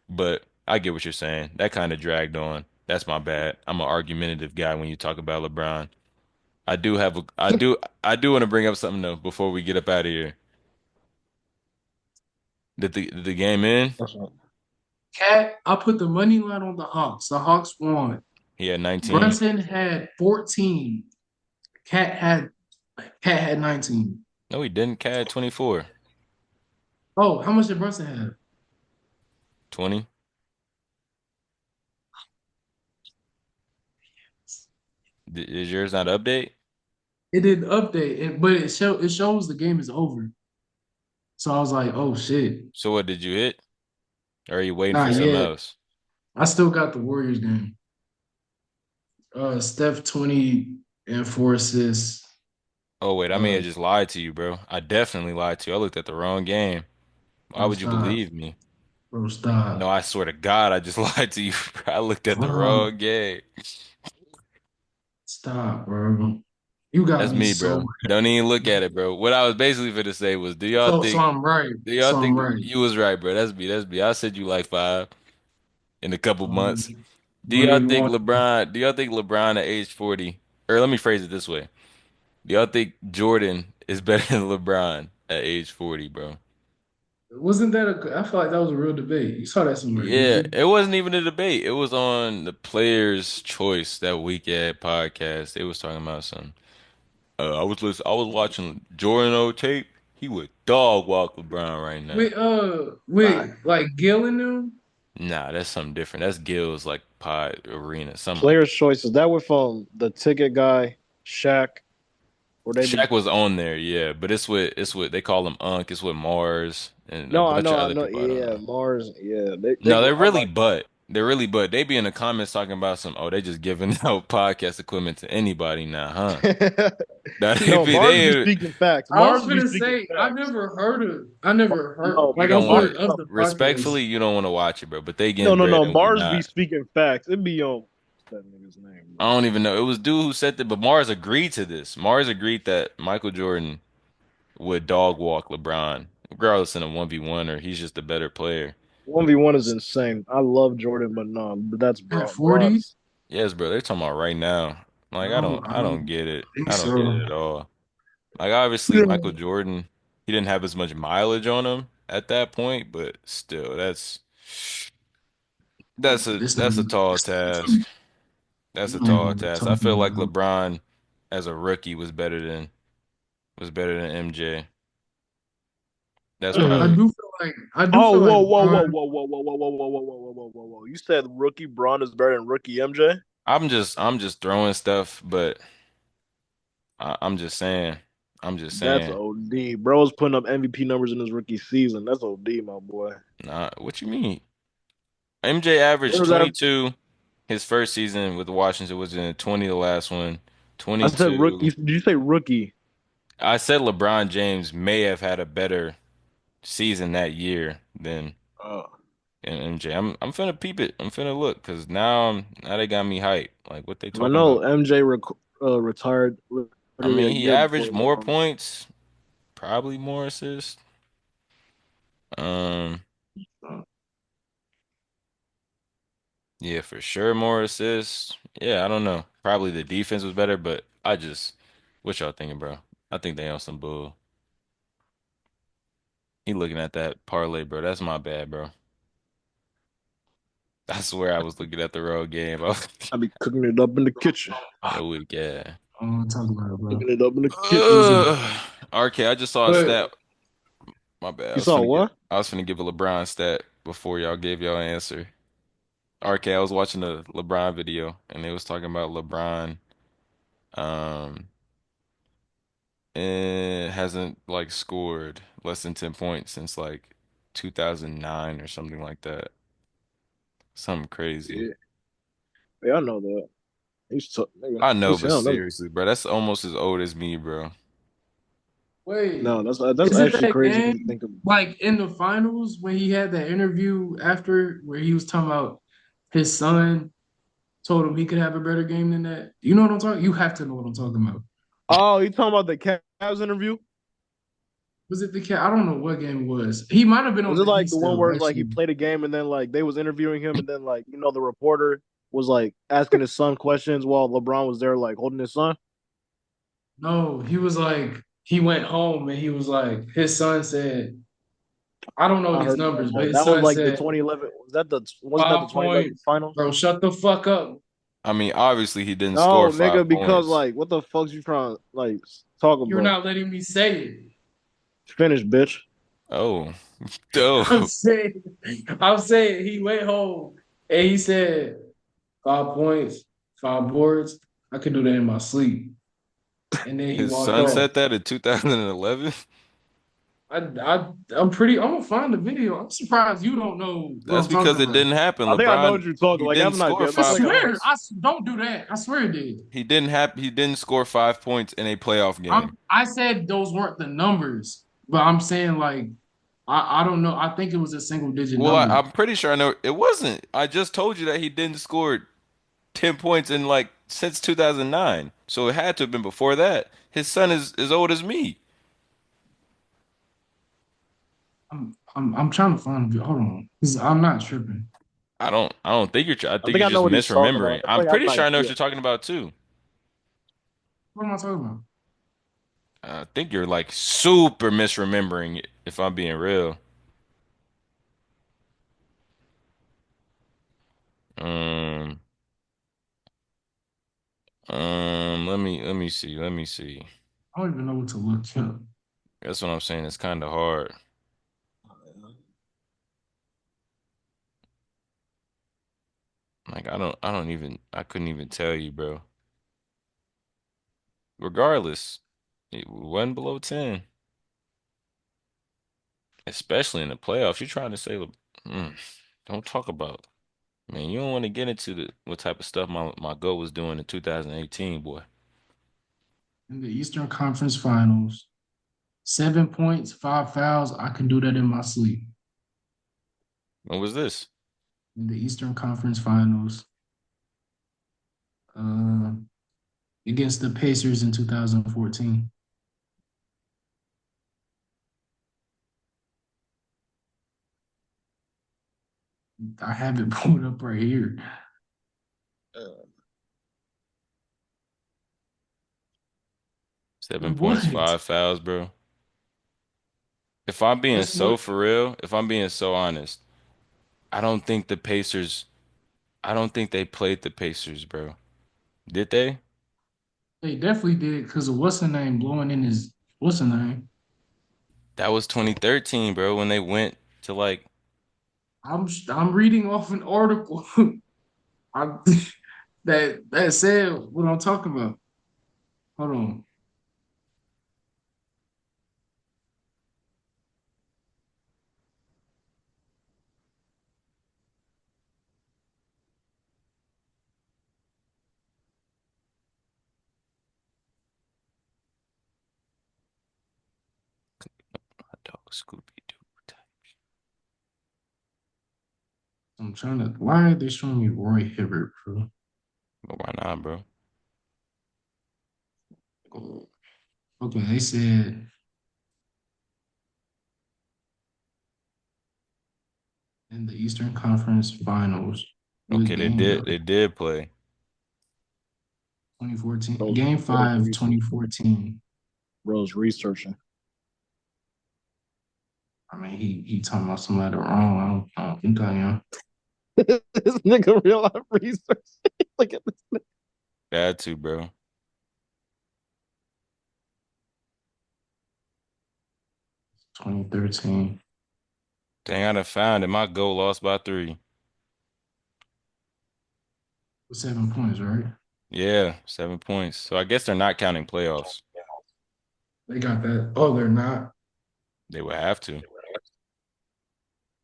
but I get what you're saying. That kind of dragged on. That's my bad. I'm an argumentative guy when you talk about LeBron. I do want to bring up something though before we get up out of here. Did the game in? Cat, I put the money line on the Hawks. The Hawks won. He had 19. Brunson had 14. Cat had Cat had 19. No, he didn't. Cat had 24. Oh, how much did Brunson have? 20. Is yours not update? It didn't update, but it shows the game is over. So I was like, oh shit. So what did you hit? Or are you waiting for Not something yet. else? I still got the Warriors game. Steph 20 and 4 assists. Oh wait, I may Uh, have just lied to you, bro. I definitely lied to you. I looked at the wrong game. Why bro, would you stop. believe me? Bro, No, stop. I swear to God, I just lied to you, bro. I looked at the Bro, wrong game. stop, bro. You got That's me me, so bro. Don't even look at it, bro. What I was basically going to say was, so I'm right. do y'all So I'm think right. you was right, bro? That's me. That's me. I said you like 5 in a couple months. What do you want? Do y'all think LeBron at age 40, or let me phrase it this way. Do y'all think Jordan is better than LeBron at age 40, bro? Wasn't that I feel like that was a real debate. You saw that somewhere, didn't Yeah, you? it wasn't even a debate. It was on the Players' Choice that weekend podcast. They was talking about something. I was watching Jordan old tape. He would dog walk LeBron right now. With like Gil and them. Nah, that's something different. That's Gil's like pod arena, something like players' that. choices. That with the ticket guy, Shaq, where they be. Shaq was on there, yeah, but it's with they call him Unc. It's with Mars and a No, bunch of I other know. people. I don't Yeah, know. Mars. Yeah, they No, go. they're I really like. but they're really but they be in the comments talking about some. Oh, they just giving out podcast equipment to anybody now, huh? Now they No, be Mars be they speaking facts. I was Mars be gonna speaking say facts. I never heard No, you like don't I've want Mars. heard to of the podcast. respectfully you don't want to watch it, bro. But they No, getting bread and we Mars be not. speaking facts. It be on. that nigga's name, I bro. don't even know. It was dude who said that, but Mars agreed to this. Mars agreed that Michael Jordan would dog walk LeBron, regardless in a 1v1 or he's just a better player. 1v1 is insane. I love Jordan, but no, but that's At bro. 40? Bron's. Yes, bro, they're talking about right now. Like I I don't don't get it. think I don't get it so. at all. Like obviously Michael Jordan, he didn't have as much mileage on him at that point, but still, This that's a nigga, tall task. That's a tall man, task. I talking feel like about. LeBron as a rookie was better than MJ. That's I probably do feel like Oh, whoa, whoa, Bron. whoa, whoa, whoa, whoa, whoa, whoa, whoa, whoa, whoa, whoa, whoa, whoa. You said rookie Braun is better than rookie MJ? I'm just throwing stuff, but I'm just saying. I'm just That's saying. OD. Bro's putting up MVP numbers in his rookie season. That's OD, my boy. Nah, what you mean? MJ averaged When was that? 22 his first season with Washington was in 20 the last one. I said rookie. 22. Did you say rookie? I said LeBron James may have had a better season that year than Uh, MJ. I'm finna peep it. I'm finna look because now they got me hyped. Like what they I talking know about? MJ retired I literally a mean, he year before averaged more LeBron. points, probably more assists. Um, yeah, for sure more assists. Yeah, I don't know. Probably the defense was better, but what y'all thinking, bro? I think they on some bull. He looking at that parlay, bro. That's my bad, bro. I swear I was looking at the road game. I was I be cooking it up in the kitchen. yo weak, yeah. I don't want to talk about it, bro. Cooking it up in the kitchen. Ugh. RK, I just saw a But stat. My bad. You saw what? I was finna give a LeBron stat before y'all gave y'all answer. RK, I was watching a LeBron video and they was talking about LeBron um and hasn't like scored less than 10 points since like 2009 or something like that. Something crazy. Yeah, yeah, I know that. He's tough, nigga. I know, He's but young. That's, seriously, bro, that's almost as old as me, bro. no, wait, that's is it actually that crazy to game think of. like in the finals when he had that interview after where he was talking about his son told him he could have a better game than that? You know what I'm talking? You have to know what I'm talking about. Oh, you talking about the Cavs interview? Was it the cat? I don't know what game it was. He might have been Was on it the like Heat the one still, where like he actually. played a game and then like they was interviewing him and then like the reporter was like asking his son questions while LeBron was there like holding his son? No, he was like he went home and he was like his son said, I don't know I these heard that numbers, but part. his That was son like the said 2011. Wasn't that the 2011 5 points. finals? Bro, shut the fuck up. I mean, obviously he didn't score No, five nigga, because points. like what the fuck's you trying to like talk You're about? not letting me say it. Finish, bitch. Oh, I'm dope. saying, I'm saying he went home and he said 5 points, 5 boards. I could do that in my sleep. And then he His walked son off. said that in 2011. I'm gonna find the video. I'm surprised you don't know what That's I'm talking because it about. didn't happen. I think I know what LeBron, you're talking. he Like I have didn't an score idea. I I think five I know. swear, points. don't do that. I swear it did. He didn't score 5 points in a playoff game. I said those weren't the numbers, but I'm saying like I don't know. I think it was a single digit Well, number. I'm pretty sure I know it wasn't. I just told you that he didn't score 10 points in like since 2009. So it had to have been before that. His son is as old as me. I'm trying to find a video. Hold on, 'cause I'm not tripping. I don't think I I think think you're I know just what he's talking about. misremembering. I I'm feel like I have pretty an sure I know what idea. you're talking about too. What am I talking about? I think you're like super misremembering it, if I'm being real. Um, let me see. I don't even know what to look up. That's what I'm saying. It's kind of hard. Like I couldn't even tell you, bro. Regardless, it wasn't below 10, especially in the playoffs. You're trying to say, mm, don't talk about, man, you don't want to get into the what type of stuff my goat was doing in 2018, boy. In the Eastern Conference Finals, 7 points, 5 fouls. I can do that in my sleep. When was this? In the Eastern Conference Finals, Uh, against the Pacers in 2014. I have it pulled up right here. Uh, 7 points, What? 5 fouls, bro. If I'm being That's so what for real, if I'm being so honest, I don't think the Pacers, I don't think they played the Pacers, bro. Did they? they definitely did because of what's the name blowing in his what's the name? That was 2013, bro, when they went to like, I'm reading off an article I, that said what I'm talking about. Hold on. hot dog Scooby Doo. I'm trying to. Why are they showing me Roy Hibbert, bro? But why not, bro? Okay, they said in the Eastern Conference Finals, what Okay, they game did, though? they did play. 2014, Rose, Game Rose, 5, research, 2014. Rose researching. I mean, he talking about somebody wrong. I don't think I am. This nigga real life research. Look at this. Bad too, bro. 2013. Dang, I'd have found it. My goal lost by 3. 7 points, right? Yeah, 7 points. So I guess they're not counting playoffs. They got that. Oh, they're not. They would have to.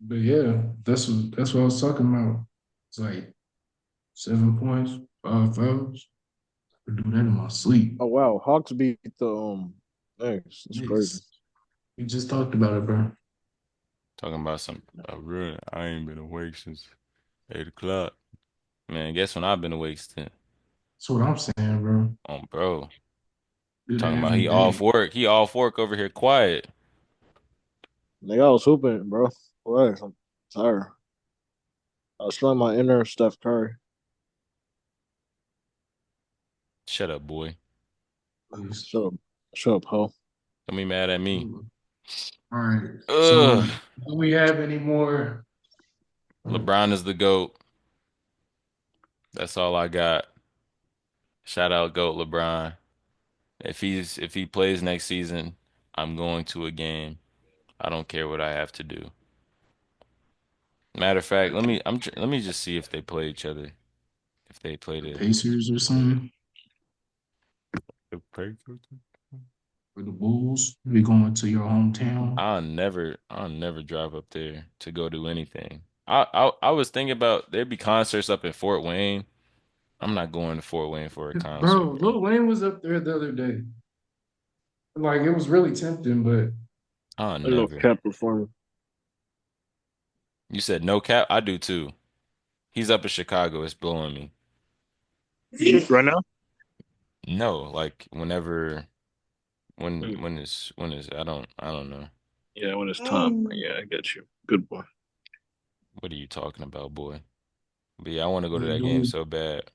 But yeah, that's what I was talking about. It's like 7 points, 5 fouls. I do that in my sleep. Oh wow, Hawks beat the thanks. That's crazy. Knicks. We just talked about it, bro. Talking about some real. I ain't been awake since 8 o'clock. Man, guess when I've been awake since? That's what I'm saying, bro. Bro. Do that Talking about every he off day. work. He off work over here quiet. Nigga, I was hooping, bro. What? I'm tired. I was showing my inner Steph Curry. Shut up, boy. Please. Shut up, shut up, ho. Don't be mad at me. All right. So, Ugh. do we have any more? LeBron is the GOAT. That's all I got. Shout out GOAT LeBron. If he plays next season, I'm going to a game. I don't care what I have to do. Matter of fact, let me just see if they play each other. If they play The the Pacers or something? the Pacers. For the Bulls? We going to your hometown? I'll never drive up there to go do anything. I was thinking about there'd be concerts up in Fort Wayne. I'm not going to Fort Wayne for a concert, Bro, bro. Lil Wayne was up there the other day. Like, it was really tempting, but I'll I don't know if never. Cap performing. You said no cap? I do too. He's up in Chicago. It's blowing me. Right now? No, like whenever Mm. when is I don't know. Yeah, when it's time. Yeah, I get you. Good boy. What are you talking about, boy? But yeah, I want to go to but that game dude, so bad.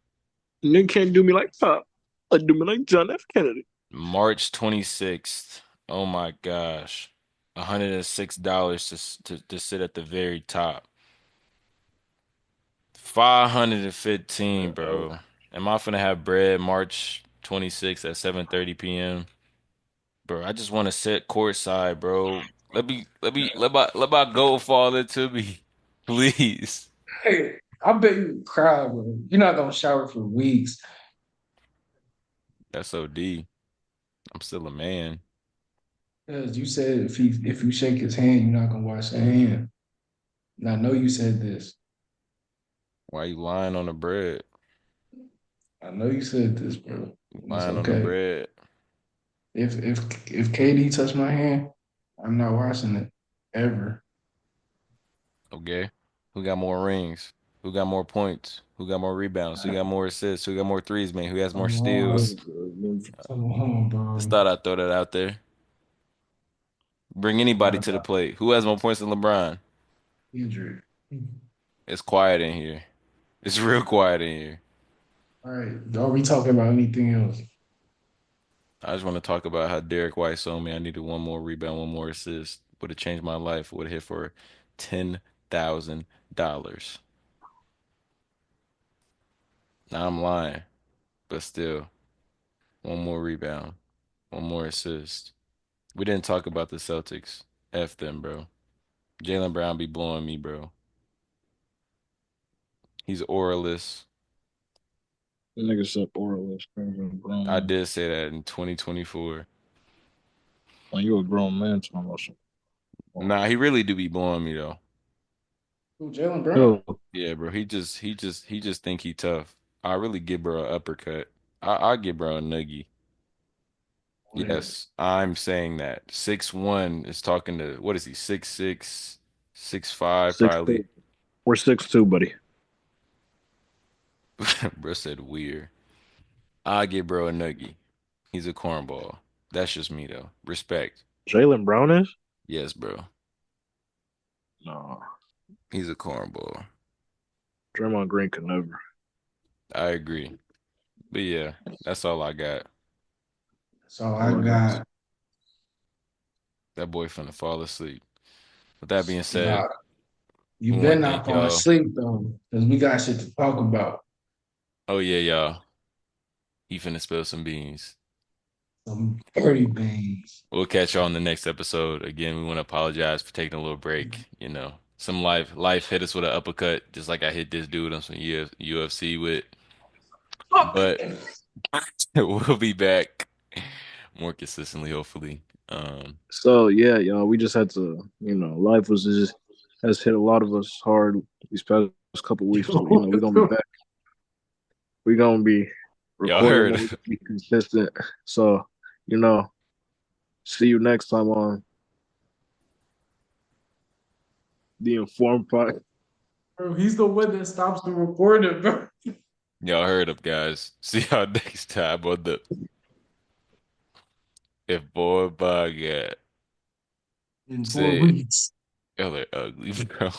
Nigga can't do me like Pop. Like do me like John F. Kennedy. March 26th. Oh my gosh. $106 to sit at the very top. 515, bro. Am I finna have bread March 26th at 7:30 p.m.? Bro, I just want to sit courtside, bro. Let my goal fall into me. Please. hey, I bet you would cry, bro. You're not gonna shower for weeks. That's OD. I'm still a man. Because you said if you shake his hand, you're not gonna wash your hand. And I know you said this. Why you lying on the bread? I know you said this, bro. It's Lying on the okay. bread. If KD touched my hand, I'm not washing it ever. Okay. Who got more rings? Who got more points? Who got more rebounds? Who got more assists? Who got more threes, man? Who has more Come steals? on, come on, Just bro. thought I'd throw that out there. Bring anybody I to the got plate. Who has more points than LeBron? Kendrick. It's quiet in here. It's real quiet in here. All right, are we talking about anything else? I just want to talk about how Derek White told me I needed one more rebound, one more assist. Would have changed my life. Would have hit for $10,000. Now I'm lying, but still, one more rebound, one more assist. We didn't talk about the Celtics. F them, bro. Jaylen Brown be blowing me, bro. He's auraless. The nigga said Orleans, I Brown. did say that in 2024. Like you a grown man talking about some. Nah, he really do be blowing me though. Who, Jalen Brown? Yo, Yeah, bro. He just think he tough. I really give bro an uppercut. I give bro a nuggie. Yeah. Yes, I'm saying that. 6'1" is talking to what is he? 6'6", 6'5" 6'2". probably. We're 6'2", buddy. Bro said weird. I give bro a nuggie. He's a cornball. That's just me though. Respect. Jalen Brown is? Yes, bro. No. He's a cornball. Draymond Green could never. I agree. But yeah, that's all I got. So I All I got. got, That boy finna fall asleep. With that being said, nah, you we want better to not thank fall y'all. asleep though, because we got shit to talk about. Oh yeah, y'all. He finna spill some beans. Some dirty beans. We'll catch y'all on the next episode. Again, we want to apologize for taking a little break. Some life hit us with an uppercut, just like I hit this dude on some UFC with. Fuck. But we'll be back more consistently, hopefully. So yeah, y'all, we just had to, life was just has hit a lot of us hard these past couple weeks. So, we're gonna be back. We're gonna be Y'all recording heard. more, be consistent. So, you know, see you next time on the Informed Podcast. Bro, he's the one that stops the recording, bro. Y'all heard him, guys. See y'all next time on the If Boy Bug In four Say weeks. Y'all are ugly, bro.